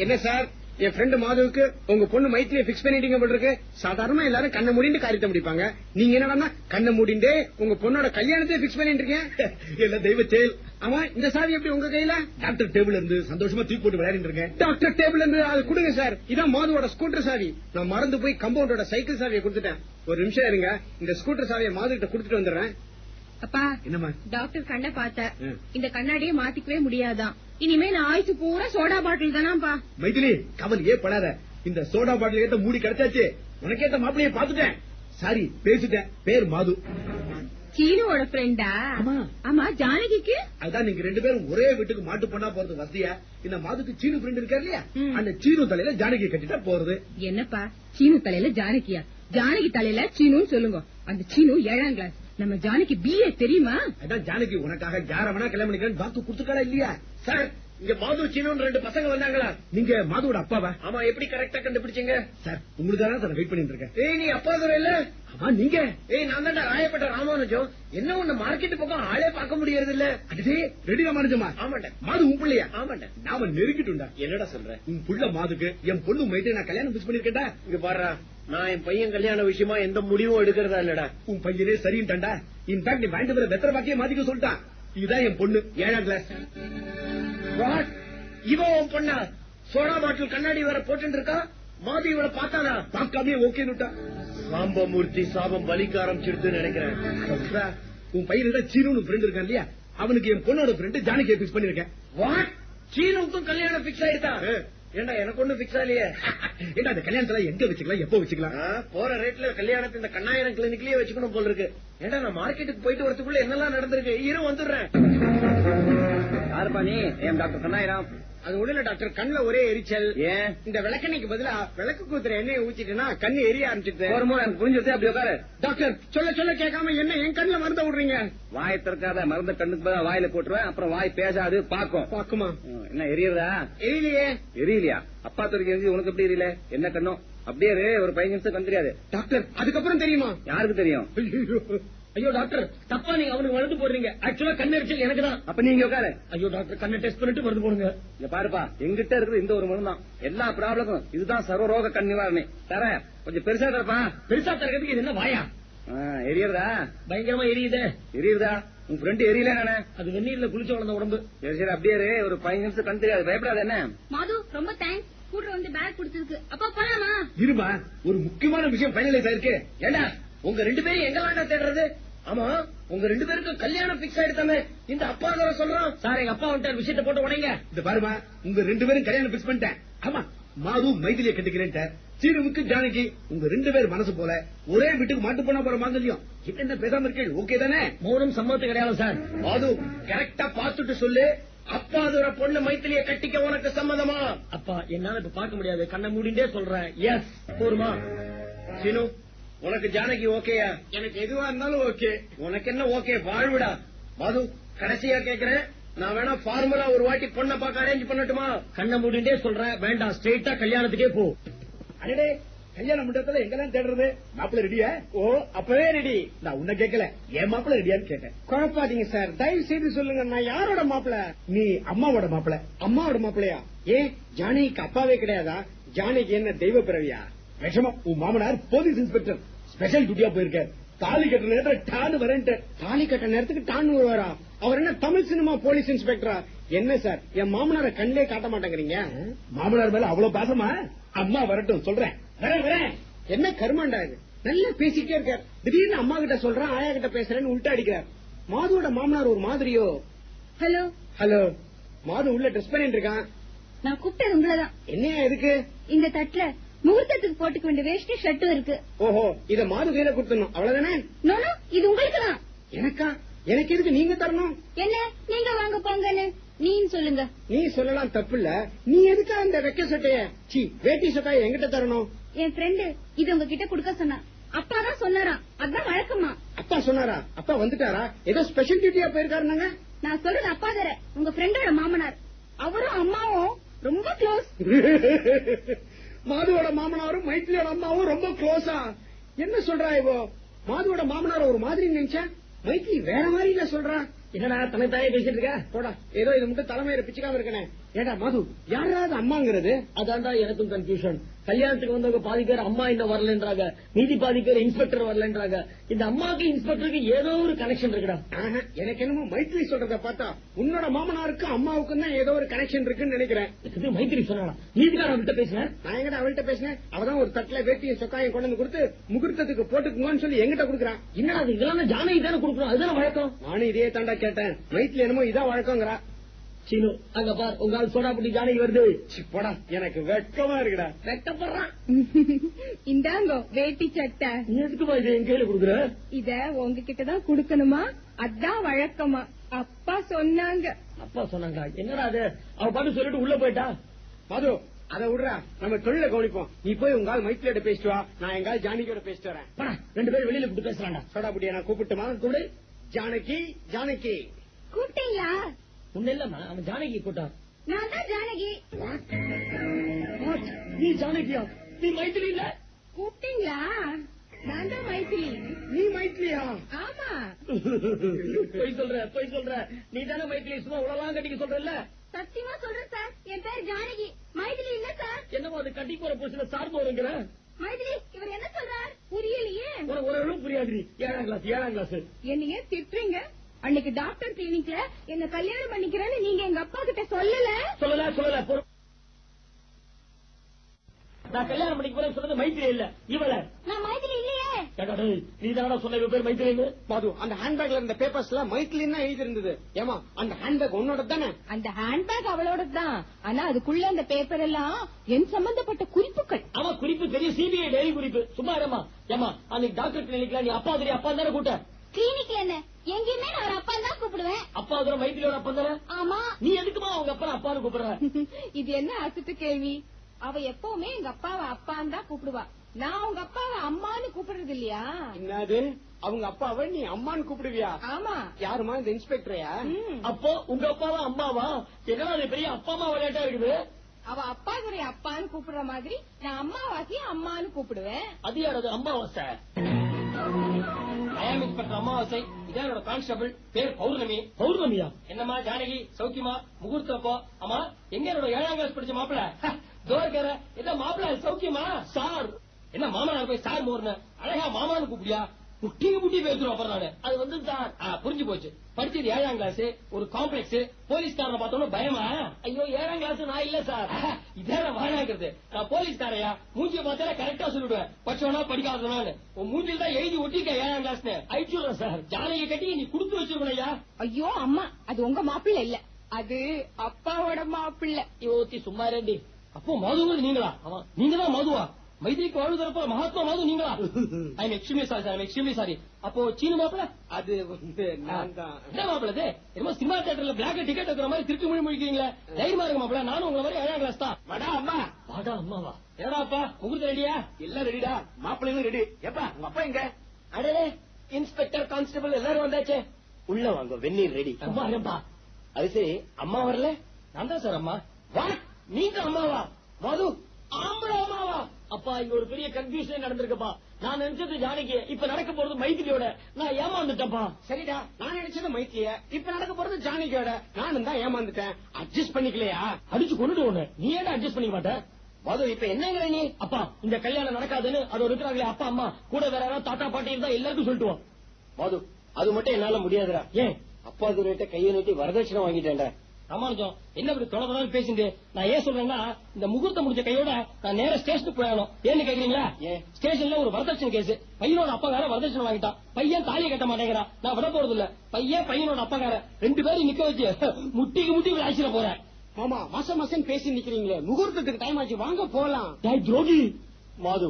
என்ன சார், என் ஃப்ரெண்டு மாதவுக்கு உங்க பொண்ணு மைத்திரியை பிக்ஸ் பண்ணிட்டீங்க போல இருக்கு. சாதாரணமா எல்லாரும் கண்ணை மூடிட்டு காரியத்தை முடிப்பாங்க. நீங்க என்னன்னா கண்ணை மூடிண்டே உங்க பொண்ணோட கல்யாணத்தை பிக்ஸ் பண்ணிட்டு இருக்கீங்க. இல்ல தெய்வ செயல். ஆமா, இந்த சாவி எப்படி உங்க கையில? டாக்டர் டேபிள் இருந்து சந்தோஷமா தூக்கி போட்டு விளையாடிட்டு இருக்கேன். டாக்டர் டேபிள் இருந்து அது கொடுங்க சார். இதான் மாதுவோட ஸ்கூட்டர் சாவி. நான் மறந்து போய் கம்பவுண்டோட சைக்கிள் சாவியை கொடுத்துட்டேன். ஒரு நிமிஷம் இருங்க, இந்த ஸ்கூட்டர் சாவியை மாதுகிட்ட கொடுத்துட்டு வந்துடுறேன். அப்பா, என்னம்மா? டாக்டர் கண்ணை பார்த்த இந்த கண்ணாடியை மாத்திக்கவே முடியாதான். இனிமே நான் ஆயுசு பூரா சோடா பாட்டில் தானாப்பா. மைதிலி, கவலையே படாத. இந்த சோடா பாட்டில் ஏத்த மூடி கிடைச்சாச்சு. உனக்கேத்த மாப்பிளைய பாத்துட்டேன். சாரி, பேசிட்டேன். பேர் மாது. சீனுவோட ஃப்ரெண்டா? ஆமா, ஜானகிக்கு? அதான் நீங்க 2 பேரும் ஒரே வீட்டுக்கு மாட்டு பண்ணா போறது வசதியா? இந்த மாதுக்கு சீனு ஃப்ரெண்ட் இருக்காரு இல்லையா, அந்த சீனு தலையில ஜானகி கட்டிட்டா போறது. என்னப்பா சீனு தலையில ஜானகியா? ஜானகி தலையில சீனுன்னு சொல்லுங்க. அந்த சீனு 7ஆம் கிளாஸ். நம்ம ஜானகி BA தெரியுமா? அதான் ஜானகி உனக்காக யாரவனா கல்யாணம் பண்ணிக்கிறேன்னு வாக்கு கொடுத்துக்காளா இல்லையா? சார், இங்க மாது சீனு 2 பசங்க வந்தாங்களா? நீங்க மாதுவோட அப்பாவா? ஆமா. எப்படி கரெக்டா கண்டுபிடிச்சீங்க? சார், உங்களுக்காக தான் வெயிட் பண்ணிட்டு இருக்கேன். ஏய், நீ அப்பா தர இல்ல? ஆமா, நீங்க. ஏய், நான் தான் ராயப்பட்ட ராமானுஜம். என்ன ஒண்ணு மார்க்கெட் பக்கம் ஆளே பார்க்க முடியறது இல்ல. அடே, ரெடி ராமானுஜமா? ஆமாண்ட. மாது உன் பிள்ளையா? ஆமாண்ட. நாம நெருங்கிட்டுண்டா. என்னடா சொல்ற? உன் புள்ள மாதுக்கு என் பொண்ணு மைட்டே நான் கல்யாணம் பிக்ஸ் பண்ணிருக்கேன்டா. இங்க பாருடா, நான் என் பையன் கல்யாண விஷயமா எந்த முடிவும் எடுக்கிறதா இல்லடா. உன் பையனே சரின்ட்டாண்டா. இன்ஃபேக்ட் நீ வாங்கிட்டு வர வெத்தர பாக்கியே மாத்திக்க சொல்லிட்டான். இதுதான் என் பொண்ணு 7ஆம் கிளாஸ். வாட்? இவன் உன் பொண்ணா? சோடா பாட்டில் கண்ணாடி வேற போட்டு இருக்கா. மாதி இவளை பார்த்தானா? பார்க்காமே ஓகேன்னுட்டா. சாம்பமூர்த்தி சாபம் பலிக்க ஆரம்பிச்சிருதுன்னு நினைக்கிறேன். உன் பையன் தான் சீனு ஃப்ரெண்ட் இருக்கான் இல்லையா, அவனுக்கு என் பொண்ணோட ஃப்ரெண்ட் ஜானகியை பிக்ஸ் பண்ணிருக்கேன். வாட்? சீனுக்கும் கல்யாணம் பிக்ஸ் ஆயிட்டா? ஏண்டா, எனக்கு ஒண்ணு பிக்ஸ் ஆலையே. ஏண்டா, அந்த கல்யாணத்துல எங்க வச்சுக்கலாம், எப்போ வச்சுக்கலாம்? போற ரேட்ல கல்யாணத்தை இந்த கண்ணாயிரம் கிளினிக்லயே வச்சுக்கணும் போல இருக்கு. ஏண்டா, நான் மார்க்கெட்டுக்கு போயிட்டு வரதுக்குள்ள என்னெல்லாம் நடந்திருக்கு. இரு வந்துடுறேன். யாருப்பா நீ? ஏன் டாக்டர் கண்ணாயிரம்? அது ஒண்ணு இல்ல டாக்டர், கண்ணுல ஒரே எரிச்சல். ஏன்? இந்த விளக்கெண்ணைக்கு பதிலா விளக்கு கூத்துற எண்ணெய் ஊத்திட்டுனா கண்ணு எரிய ஆரம்பிச்சிட்டு. புரிஞ்சு அப்படி உட்காரு. டாக்டர், சொல்ல சொல்ல கேட்காம என்ன என் கண்ணுல மருந்த விடுறீங்க? வாயை திறக்காத, மருந்த கண்ணுக்கு பதிலா வாயில போட்டுருவேன். அப்புறம் வாய் பேசாது, பாக்கும். பாக்குமா? என்ன எரியறதா? எரியலையே. எரியலையா? அப்பா துறைக்கு எரிஞ்சு உனக்கு எப்படி எரியல? என்ன கண்ணும் அப்படியே ஒரு 15 நிமிஷம் கண் தெரியாது டாக்டர். அதுக்கப்புறம் தெரியுமா? யாருக்கு தெரியும்? ஐயோ டாக்டர், தப்பா நீங்க அவனுக்கு மருந்து போடுறீங்க. ஆக்சுவலா கண்ணெரிச்சல் எனக்கு தான். அப்ப நீங்க உட்காரு. ஐயோ டாக்டர், கண்ணை டெஸ்ட் பண்ணிட்டு மருந்து போடுங்க. இங்க பாருப்பா, எங்கிட்ட இருக்கிறது இந்த ஒரு மருந்து தான் எல்லா ப்ராப்ளமும். இதுதான் சர்வரோக கண் நிவாரணி. தர கொஞ்சம் பெருசா தரப்பா. பெருசா தரதுக்கு இது என்ன வாயா? எரியறதா? பயங்கரமா எரியுதே. எரியுதா? உன் ஃப்ரெண்ட் எரியல நானே. அது வெந்நீர்ல குளிச்ச வளர்ந்த உடம்பு. சரி சரி, அப்படியே ஒரு 15 நிமிஷம் கண் தெரியாது. பயப்படாது. என்ன மாது, ரொம்ப தேங்க்ஸ். கூட வந்து பேக் கொடுத்ததுக்கு. அப்பா போலாமா? இருமா, ஒரு முக்கியமான விஷயம் ஃபைனலைஸ் ஆயிருக்கு. ஏண்டா, உங்க 2 பேரும் எங்க வேண்டாம் தேடுறது? ஆமா, உங்க 2 பேருக்கும் கல்யாணம் பிக்ஸ் ஆயிடுதாமே. இந்த அப்பா சொல்றான். சார், எங்க அப்பா வந்துட்டார், விஷயத்தை போட்டு உடைங்க. இந்த பாருமா, உங்க 2 பேரும் கல்யாணம் பிக்ஸ் பண்ணிட்டேன். ஆமா, மாது மைதிலியை கட்டிக்கிறேன். சீனுவுக்கு ஜானகி உங்க 2 பேர் மனசு போல ஒரே வீட்டுக்கு மாட்டு போனா போற மாங்கல்யம். என்ன பேசாம இருக்கீங்க? ஓகே தானே? மௌனம் சம்மதத்து கிடையாது சார். மாது, கரெக்டா பாத்துட்டு சொல்லு. அப்பா அதோட பொண்ணு மைத்திலியை கட்டிக்க உனக்கு சம்மதமா? அப்பா, என்னால இப்ப பார்க்க முடியாது. கண்ணை மூடிண்டே சொல்றேன். எஸ், போருமா? சீனு, உனக்கு ஜானகி ஓகேயா? எனக்கு எதுவா இருந்தாலும் ஓகே. உனக்கு என்ன ஓகே? வாழ்விடா. மாது, கடைசியா கேக்குறேன், நான் வேணா ஃபார்முலா ஒரு வாட்டி பொண்ணை பார்க்க அரேஞ்ச் பண்ணட்டுமா? கண்ணை மூடிண்டே சொல்றேன். வேண்டாம், ஸ்ட்ரெயிட்டா கல்யாணத்துக்கே போ. அடடே, கல்யாண மண்டபத்துல எங்கெல்லாம் தேடுறது? மாப்பிள்ள ரெடியா? ஓ, அப்பவே ரெடி. நான் உன்ன கேட்கல, என் மாப்பிள்ள ரெடியான்னு கேட்டேன். குழப்பாதீங்க சார், தயவு செய்து சொல்லுங்க. நான் யாரோட மாப்பிள்ள? நீ அம்மாவோட மாப்பிள்ள. அம்மாவோட மாப்பிள்ளையா? ஏன், ஜானகிக்கு அப்பாவே கிடையாதா? ஜானகி என்ன தெய்வ பிறவியா? விஷமம், உன் மாமனார் போலீஸ் இன்ஸ்பெக்டர், ஸ்பெஷல் டியூட்டியா போயிருக்காரு. தாலி கட்ட நேரத்துல டான்னு வரேன்ட்டு. தாலி கட்ட நேரத்துக்கு டான்னு வருவாரா? அவர் என்ன தமிழ் சினிமா போலீஸ் இன்ஸ்பெக்டரா? என்ன சார், என் மாமனார கண்ணிலே காட்ட மாட்டேங்கிறீங்க? மாமனார் மேல அவ்வளவு பாசமா? அம்மா வரட்டும், சொல்றேன். வரேன். என்ன கருமாண்டா இது? நல்லா பேசிட்டே இருக்கார். திடீர்னு அம்மா கிட்ட சொல்றேன், ஆயா கிட்ட பேசுறேன்னு உள்டா அடிக்கிறார். மாதுவோட மாமனார் ஒரு மாதிரியோ. ஹலோ ஹலோ, மாது உள்ள ட்ரெஸ் பண்ணிட்டு இருக்கான். நான் கூப்பிட்டது உங்களதான். என்னையா இருக்கு? இந்த தட்டுல முகூர்த்தத்துக்கு போட்டுக்க வேண்டிய வேஷ்டி ஷர்ட்டும் இருக்கு. ஓஹோ, இத மாது கையில கொடுத்துடணும், அவ்வளவுதானே? நோனோ, இது உங்களுக்கு தான். எனக்கா? எனக்கு எதுக்கு நீங்க தரணும்? என்ன, நீங்க வாங்க போங்கன்னு நீ சொல்லுங்க. நீ சொல்லலாம், தப்பு இல்ல. நீ எதுக்கா அந்த வெக்க சட்டைய, வேட்டி சட்டைய என்கிட்ட தரணும்? என் ஃப்ரெண்டு இது உங்ககிட்ட கொடுக்க சொன்னா. அப்பா தான் சொன்னாராம், அதான் வழக்கமா. அப்பா சொன்னாரா? அப்பா வந்துட்டாரா? ஏதோ ஸ்பெஷல் டியூட்டியா போயிருக்காருனாங்க. நான் சொல்றது அப்பா தர, உங்க ஃப்ரெண்டோட மாமனார். அவரும் அம்மாவும் ரொம்ப க்ளோஸ். மாதுவோட மாமனாரும் மைத்திலியோட அம்மாவும் ரொம்ப க்ளோஸா? என்ன சொல்றா இவோ? மாதுவோட மாமனார் ஒரு மாதிரி நினைச்சா, மைத்திலி வேற மாதிரி இல்ல சொல்றா. என்னடா தனத்தாயே பேசிட்டு இருக்க? போடா, ஏதோ இது மட்டும் தலைமையில பிச்சுக்காம இருக்கனே. ஏடா மது, யாராவது அம்மாங்கிறது? அதான்டா எனக்கும் கன்ஃபியூஷன். கல்யாணத்துக்கு வந்தவங்க பாதி பேர் அம்மா இன்னும் வரலன்றாங்க, மீதி பாதி பேர் இன்ஸ்பெக்டர் வரலன்றாங்க. இந்த அம்மாக்கு இன்ஸ்பெக்டருக்கு ஏதோ ஒரு கனெக்ஷன் இருக்குடா. எனக்கு என்னமோ மைத்ரி சொல்றத பார்த்தா உன்னோட மாமனாருக்கும் அம்மாவுக்கும் தான் ஏதோ ஒரு கனெக்ஷன் இருக்குன்னு நினைக்கிறேன். மைத்திரி சொன்னா நீதிக்கார அவள்கிட்ட பேசுனேன். நான் எங்கிட்ட அவள்கிட்ட பேசினேன். அவதான் ஒரு தட்டுல வேட்டியும் சொக்காயும் கொண்டு வந்து கொடுத்து முகூர்த்தத்துக்கு போட்டுக்குங்கன்னு சொல்லி எங்கிட்ட கொடுக்குறான். என்னடா அது, இதெல்லாம் ஜானகி தானே கொடுக்கணும், அதுதானே வழக்கம். நானும் இதே தாண்டா கேட்டேன். மைத்ரி என்னமோ இதான் வழக்கங்கிறா. சீனு அங்க பார், உங்க ஆள் சோடா புட்டி ஜானகி வருது. போடா, எனக்கு வெட்கமா இருக்குடா. வெட்டப்படுறான். இந்தாங்கோ வேட்டி சட்டை. நீ எதுக்குமா இதை என் கையில குடுக்குற? இத உங்ககிட்டதான் குடுக்கணுமா? அதான் வழக்கமா? அப்பா சொன்னாங்க. அப்பா சொன்னாங்க. என்னடா அது? அவ பாட்டு சொல்லிட்டு உள்ள போயிட்டா. மது, அதை விடுறா, நம்ம தொழில கவனிப்போம். நீ போய் உங்க ஆள் மைத்ரியோட பேசிட்டு வா, நான் எங்க ஆள் ஜானகியோட பேசிட்டு வரேன். 2 பேரும் வெளியில கூப்பிட்டு பேசலாம்டா. சோடா புட்டியை நான் கூப்பிட்டுமா? கூப்பிடு. ஜானகி, ஜானகி. கூப்பிட்டீங்களா? உன்ன இல்லம்மா, அவன் ஜானகி கூட்டான். நான் தான் ஜானகி. நீ ஜானகியா? நீ மைத்திரி இல்ல? கூப்பிட்டீங்களா? நான் தான் மைத்திரி. நீ மைத்ரியா? ஆமா. போய் சொல்ற. நீ தானே மைத்திரி? சும்மா உடலாம் கட்டிக்க சொல்றல. சத்தியமா சொல்றேன் சார், என் பேர் ஜானகி, மைதிலி இல்ல சார். என்னமோ அது கட்டி போற புருஷன சார்பு வருங்கிற. மைதிலி, இவர் என்ன சொல்றார்? புரியலையே. ஒரு புரியாது. 7ஆம் கிளாஸ். என்னைய திட்டுறீங்க? அன்னைக்கு டாக்டர் கிளினிக்ல என்ன கல்யாணம் பண்ணிக்கிறேன்னு நீங்க எங்க அப்பா கிட்ட சொல்லல. நான் கல்யாணம் பண்ணிக்க போறேன் சொன்னது மைத்திரி இல்ல, இவள. நான் மைதிலி இல்லையே. நீ தானடா சொன்ன இவ பேர் மைத்திரி. மது, அந்த ஹேண்ட்பேக்ல இருந்த பேப்பர்ஸ் எல்லாம் மைத்ரின்னு எழுதி இருந்தது. ஏமா, அந்த ஹேண்ட்பேக் உன்னோட தானே? அந்த ஹேண்ட்பேக் அவளோட தான். ஆனா அதுக்குள்ள அந்த பேப்பர் எல்லாம் என் சம்பந்தப்பட்ட குறிப்புகள். அவ குறிப்பு தெரியும், சிபிஐ டைரி குறிப்பு. சும்மா இருமா. ஏமா, அன்னைக்கு டாக்டர் கிளினிக்ல நீ அப்பா தெரியும், அப்பா தானே கூட்ட. கிளினிக்ல என்ன, எங்கேயுமே நான் ஒரு அப்பா தான் கூப்பிடுவேன். அப்பா தூரம் மைத்திரியோட அப்பா தானே? ஆமா. நீ எதுக்குமா அவங்க அப்பா அப்பான்னு கூப்பிடுற? இது என்ன அசத்து கேள்வி? அவ எப்பவுமே எங்க அப்பாவை அப்பான்னு தான் கூப்பிடுவா. நான் உங்க அப்பாவை அம்மான்னு கூப்பிடுறது இல்லையா? என்னது, அவங்க அப்பாவை நீ அம்மான்னு கூப்பிடுவியா? ஆமா. யாருமா, இந்த இன்ஸ்பெக்டரையா? அப்போ உங்க அப்பாவா அம்மாவா? என்னடா அது பெரிய அப்பா அம்மா விளையாட்டா இருக்குது. அவ அப்பாவுடைய அப்பான்னு கூப்பிடுற மாதிரி நான் அம்மாவாசி அம்மான்னு கூப்பிடுவேன். அது யாரது? அம்மாவாசை. இன்ஸ்பெக்டர் அமாவாசை. இதான் என்னோட கான்ஸ்டபிள், பேர் பௌர்ணமி. பௌர்ணமியா? என்னம்மா ஜானகி, சௌக்கியமா? முகூர்த்தப்போ. ஆமா, எங்க என்னோட 7ஆம் கிளாஸ் படிச்ச மாப்பிள தோற்கற என்ன மாப்பிள? சௌக்கியமா சார்? என்ன மாமனார் போய் சார் மோர்ன அழகா மாமான்னு கூப்பிடியா? குட்டி பேசுறோம். அப்புறம் நானு அது வந்து சார் புரிஞ்சு போச்சு. படிச்சது 7ஆம் கிளாஸ், ஒரு காம்ப்ளெக்ஸ். போலீஸ்காரனை பார்த்தோம்னா பயமா? ஐயோ 7ஆம் கிளாஸ் நான் இல்ல சார். இதான் வாழாங்கிறது. நான் போலீஸ்காரையா? மூஞ்சிய பார்த்தாலே கரெக்டா சொல்லிடுவேன், படிச்சவனா படிக்காதவனான்னு. உன் மூஞ்சில் தான் எழுதி ஒட்டிக்க 7ஆம் கிளாஸ் அழிச்சுடுறேன் சார். ஜானகி கட்டி நீ குடுத்து வச்சிருக்கணையா? ஐயோ அம்மா, அது உங்க மாப்பிள்ள இல்ல, அது அப்பாவோட மாப்பிள்ள. யோத்தி சும்மா ரெண்டி. அப்போ மதுங்கிறது நீங்களா? நீங்க தான் மதுவா? மைதிரிக்கு வாழ்வு தரப்ப மகாத்மா மது நீங்களா? ஐ எம் எக்ஸ்ட்ரீம்லி சாரி. அப்போ சீனு மாப்பிள? அது நான் தான். என்ன மாப்பிளது? என்னமோ சினிமா தியேட்டர்ல பிளாக் டிக்கெட் இருக்கிற மாதிரி திருப்பி மொழி முடிக்கிறீங்களா? தைரியமா இருக்க மாப்பிள, நானும் உங்களை மாதிரி 7ஆம் கிளாஸ் தான். வடா அம்மா. வாடா அம்மாவா? என்னடா அப்பா, முகூர்த்தம் ரெடியா? எல்லாம் ரெடிடா, மாப்பிள்ளையும் ரெடி. எப்பா உங்க அப்பா எங்க? அடே, இன்ஸ்பெக்டர் கான்ஸ்டபிள் எல்லாரும் வந்தாச்சே. உள்ள வாங்க, வெந்நீர் ரெடி. அம்மா இருப்பா. அது சரி, அம்மா வரல? நான் தான் சார் அம்மா. வா, நீங்க அம்மாவா? மது ஆம்பளை அம்மாவா? அப்பா, இங்க ஒரு பெரிய கன்ஃபியூஷன் நடந்திருக்குப்பா. நான் நினைச்சது ஜானகி, இப்ப நடக்க போறது மைத்திரியோட. நான் ஏமாந்துட்டேன்ப்பா. சரிடா, நான் நினைச்சது மைத்திரிய, இப்ப நடக்க போறது ஜானகியோட. நானும் தான் ஏமாந்துட்டேன். அட்ஜஸ்ட் பண்ணிக்கலையா? அடிச்சு கொண்டுட்டு ஒண்ணு. நீ ஏன் அட்ஜஸ்ட் பண்ணிக்க மாட்டேன்? மது, இப்ப என்னங்கிற நீ? அப்பா, இந்த கல்யாணம் நடக்காதுன்னு அது இருக்கிறாங்களே அப்பா அம்மா கூட வேற யாராவது தாத்தா பாட்டி இருந்தா எல்லாருக்கும் சொல்லிட்டுவோம். மது, அது மட்டும் என்னால முடியாதுடா. ஏன்? அப்பா துரைட்ட கையை நீட்டி வரதட்சணை வாங்கிட்டேன்டா. ராமானுஜம், என்ன இப்படி தொடர்ந்து பேசிட்டு? நான் ஏன் சொல்றேன்னா, இந்த முகூர்த்தம் முடிச்ச கையோட நான் நேர ஸ்டேஷனுக்கு போயணும். ஏன்னு கேக்குறீங்களா? ஸ்டேஷன்ல ஒரு வரதட்சணை கேஸ். பையனோட அப்பாக்கார வரதட்சணை வாங்கிட்டான். பையன் தாலியை கட்ட மாட்டேங்கிறான். நான் விட போறது இல்ல. பையனோட அப்பாக்கார 2 பேரும் நிக்க வச்சு முட்டி விளாச்சிட போறேன். மாமா, மாசம் பேசி நிக்கிறீங்களே, முகூர்த்தத்துக்கு டைம் ஆச்சு, வாங்க போலாம். துரோகி மாது,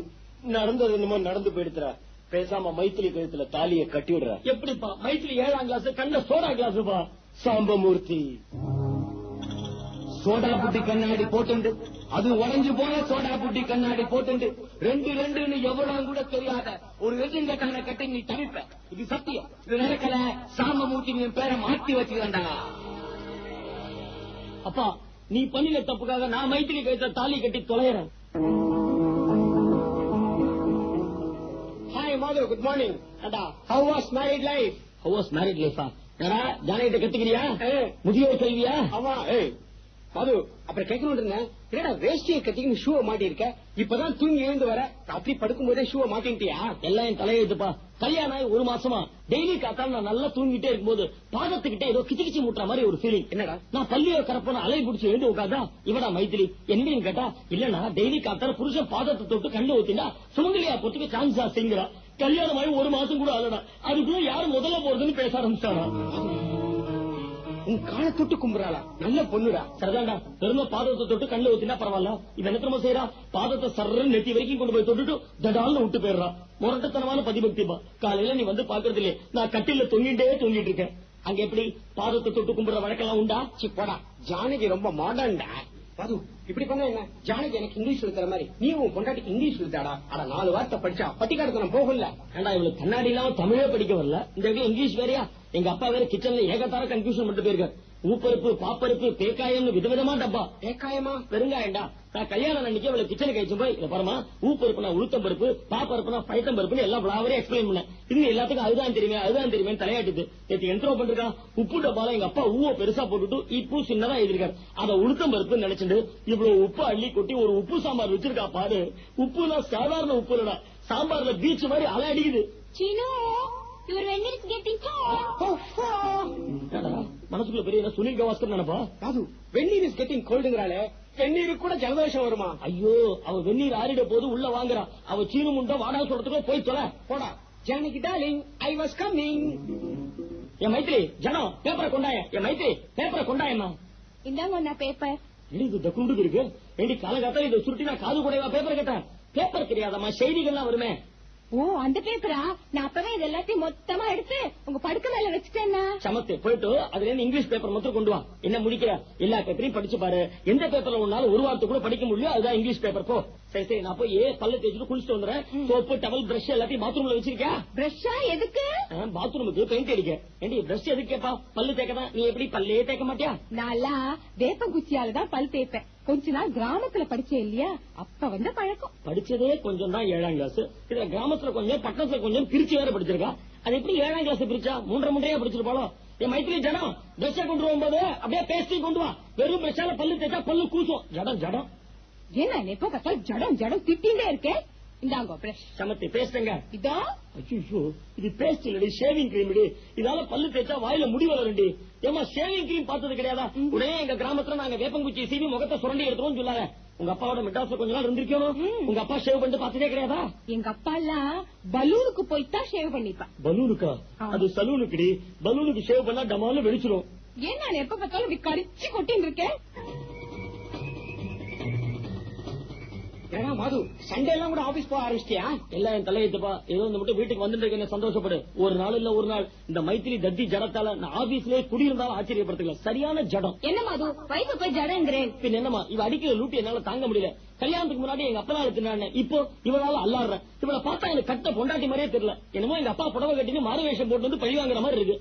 நடந்தது என்னமோ நடந்து போயிடுத்துற. பேசாம மைத்திரி கழுத்துல தாலியை கட்டி விடுற. எப்படிப்பா? மைத்திரி 7ஆம் கிளாஸ், கண்ட சோடா கிளாஸ்பா. சாம்பமூர்த்தி சோடா புட்டி கண்ணாடி போட்டுண்டு, அது உடஞ்சு போன சோடா புட்டி கண்ணாடி போட்டுண்டு 2 எவ்வளவு கூட தெரியாத ஒரு வெற்றிங்கட்டான கட்டி நீ தவிப்ப. இது சத்தியம். இது நடக்கல. சாம்பமூர்த்தி பேரை மாத்தி வச்சுக்கண்டா. அப்பா, நீ பண்ணின தப்புக்காக நான் மைத்திரி கழுத்த தாலி கட்டி தொலைறேன். ஹாய் மாது, good morning. How was married life? How was married life? ஜானகிட்ட கத்துக்கிறியா? முதியோர் கல்வியா? ஆமா. அது அப்புறம் கேட்கணும் இருந்தேன், என்னடா வேஷ்டியை கட்டிக்கின்னு ஷூவை மாட்டி இருக்க, இப்பதான் தூங்கி எழுந்து வர, அப்படி படுக்கும் போதே ஷூவை மாட்டின்ட்டியா? எல்லாம் என் தலையெழுத்துப்பா. கல்யாணம் ஆகி 1 மாசமா டெய்லி காத்தால நான் நல்லா தூங்கிட்டே இருக்கும்போது பாதத்துக்கிட்டே ஏதோ கிச்சி மூட்டுற மாதிரி ஒரு ஃபீலிங். என்னடா நான் பள்ளியோ கரப்பன அலை பிடிச்சி எழுந்து உட்காந்தா இவடா மைத்திலி என்னன்னு கேட்டா, இல்லன்னா டெய்லி காத்தால புருஷன் பாதத்தை தொட்டு கண்டு ஊத்தினா சுமங்கலியா போறதுக்கு சான்ஸ் ஆசைங்கிறா. கல்யாணம் ஆகி 1 மாசம் கூட ஆகலடா, அதுக்குள்ள யாரு முதல்ல போறதுன்னு பேச ஆரம்பிச்சாரா. உன் காலை தொட்டு கும்புறாளா? நல்ல பொண்ணுடா. சரிதான்டா, பெருமை பாதத்தை தொட்டு கண்ணு ஊத்தினா பரவாயில்ல. இவன் என்ன தெரியுமா செய்யறா, பாதத்தை சர்றன்னு நெத்தி வரைக்கும் கொண்டு போய் தொட்டுட்டு தடால்னு விட்டு போயிடுறா. முரட்டத்தனமான பதிபக்திப்பா. காலையில நீ வந்து பாக்குறது இல்லையே, நான் கட்டில தொங்கிட்டே தூங்கிட்டு இருக்கேன். அங்க எப்படி பாதத்தை தொட்டு கும்புற வழக்கெல்லாம் உண்டா? போடா, ஜானகி ரொம்ப மாடர்ன்டா. பாது இப்படி பண்ண என்ன? ஜானகி எனக்கு இங்கிலீஷ் சொல்லித்தர மாதிரி நீ உன் பொண்டாட்டிக்கு இங்கிலீஷ் சொல்லித்தாடா. அட 4 வார்த்தை படிச்சா பட்டிக்காரத்தனம் போகல. ஏண்டா இவளுக்கு கண்ணாடி இல்லாம தமிழே படிக்க வரல, இந்த இங்கிலீஷ் வேறையா? எங்க அப்பா வேற கிச்சன்ல ஏகத்தார கன்ஃபியூஷன் மட்டும் போயிருக்காரு. ஊப்பருப்பு, பாப்பருப்பு, பேக்காயம் விதவிதமா டப்பா. பேக்காயமா? பெருங்காயண்டா. நான் கல்யாணம் அன்னைக்கு அவளை கிச்சனுக்கு அழிச்சு போய் பாருமா, ஊப்பருப்புனா உளுத்தம் பருப்பு, பாப்பருப்புனா பைத்தம் பருப்புன்னு எல்லாம் விளாவரே எக்ஸ்பிளைன் பண்ணேன். இன்னும் எல்லாத்துக்கும் அதுதான் தெரியுமே தலையாட்டுது. நேற்று என்ட்ரோ பண்றா உப்பு டப்பால எங்க அப்பா ஊவ பெருசா போட்டுட்டு இப்பு சின்னதா எழுதிருக்காரு. அதை உளுத்தம் பருப்பு நினைச்சிட்டு இவ்வளவு உப்பு அள்ளி கொட்டி ஒரு உப்பு சாம்பார் வச்சிருக்கா பாரு. உப்புனா சாதாரண உப்பு இல்லடா, சாம்பார்ல பீச் மாதிரி அலை அடிக்குது. மனசுக்குள்ள பெரிய சுனில் கவாஸ்கர் நினைப்பா. பாது வெந்நீர் இஸ் கெட்டிங் கோல்டுங்கறாளே, வெந்நீருக்கு கூட ஜலதோஷம் வருமா? ஐயோ, அவ வெந்நீர் ஆறிட போது உள்ள வாங்குறா. அவ சீனு முண்டா வாடா சொல்றதுக்கு போய் தொலை. போடா. Janaki darling, I was coming. என் மைத்ரி ஜனம் பேப்பரை கொண்டாய. என் மைத்ரி பேப்பரை கொண்டாயம்மா. இந்தாங்க பேப்பர். இது தக்குண்டு இருக்கு. ஏண்டி காலகாத்தால இதை சுருட்டி நான் காது கூடவா பேப்பர் கேட்டேன்? பேப்பர் தெரியாதம்மா, செய்திகள்லாம் வருமே. ஓ, அந்த பேப்பரா? நான் அப்பவே இது எல்லாத்தையும் மொத்தமா எடுத்து உங்க படுக்க மேல வச்சுட்டேன்னா. சமத்து போயிட்டு அதுல இருந்து இங்கிலீஷ் பேப்பர் மட்டும் கொண்டு வா. என்ன முடிக்கிற எல்லா பேப்பரையும் படிச்சு பாரு. எந்த பேப்பர்ல ஒன்னாலும் ஒரு வார்த்தை கூட படிக்க முடியும், அதுதான் இங்கிலீஷ் பேப்பர். போ. சரி நான் போய் பல்ல தேய்ச்சிட்டு குளிச்சுட்டு வந்துடுறேன். சோப்பு, டவல், பிரஷ் எல்லாத்தையும் பாத்ரூம்ல வச்சிருக்கா? பிரஷ்ஷா எதுக்கு? பாத்ரூமுக்கு பெயிண்ட் அடிக்க. ஏண்டி பிரஷ் எதுக்கு கேப்பா? பல்லு தேய்க்கதான். நீ எப்படி பல்லே தேய்க்க மாட்டியா? நான்லா வேப்பங்குச்சியாலதான் பல் தேய்ப்பேன். கொஞ்ச நாள் கிராமத்துல படிச்சேன் இல்லையா, அப்ப வந்த பழக்கம். படிச்சதே கொஞ்சம் தான் 7ஆம் கிளாஸ். இதுல கிராமத்துல கொஞ்சம், பட்டணத்துல கொஞ்சம், பிரிச்சு வேற படிச்சிருக்கா. அது எப்படி 7ஆம் கிளாஸ் பிரிச்சா? 3.5 படிச்சிருப்பாளோ. என் மைத்திரி ஜடம் பிரஷ கொண்டு வரும்போது அப்படியே பேஸ்டி கொண்டு வா. வெறும் பிரஷால பல்லு தேய்ச்சா பல்லு கூசும். ஜடம் ஜடம் என்ன எப்ப பார்த்தா ஜடம் ஜடம் திட்டிண்டே இருக்கேன். இந்தாங்க பிரஷ். சமத்தி பேஸ்டுங்க. இதோ. ஐயோ, இது பேஸ்ட் இல்லடி, ஷேவிங் கிரீம். இதால பல்லு தேய்ச்சா வாயில முடி வளருண்டி. ஏமா ஷேவிங் கிரீம் பார்த்தது கிடையாதா? உடனே எங்க கிராமத்துல நாங்க வேப்பங்குச்சி சீவி முகத்தை சுரண்டி எடுத்துருவோம் சொல்லாங்க. உங்க அப்பாவோட மெட்ராஸ்ல கொஞ்ச நாள் இருந்திருக்கணும். உங்க அப்பா ஷேவ் பண்ணிட்டு பார்த்ததே கிடையாதா? எங்க அப்பா எல்லாம் பலூனுக்கு போய்தான் ஷேவ் பண்ணிப்பா. பலூனுக்கா? அது சலூனுக்குடி. பலூனுக்கு ஷேவ் பண்ணா டமாலும் வெடிச்சிடும். ஏன் நான் எப்ப பார்த்தாலும் இப்படி கரிச்சு கொட்டின்னு இருக்கேன்? ஏன்னா மாது சண்டே எல்லாம் கூட ஆபீஸ் போக ஆரம்பிச்சிட்டியா? எல்லாம் என் தலையெழுத்துப்பா. ஏதோ இந்த மட்டும் வீட்டுக்கு வந்துட்டு என்ன சந்தோஷப்படு. ஒரு நாள் இல்ல ஒரு நாள் இந்த மைத்திரி தத்தி ஜடத்தால நான் ஆபீஸ்லயே குடியிருந்தாலும் ஆச்சரியப்படுத்தல. சரியான ஜடம். என்ன மாது வயசு போய் ஜடங்கிறேன். பின் என்னமா இவ அடிக்கிற லூட்டி என்னால தாங்க முடியல. கல்யாணத்துக்கு முன்னாடி எங்க அப்பா தின்னானே, இப்போ இவளால அல்லாடுறேன். இவளை பார்த்தா எனக்கு கட்ட பொண்டாட்டி மாதிரியே தெரியல. என்னமோ எங்க அப்பா புடவை கட்டின்னு மாறு வேஷம் போட்டு வந்து பழி வாங்குற மாதிரி இருக்கு.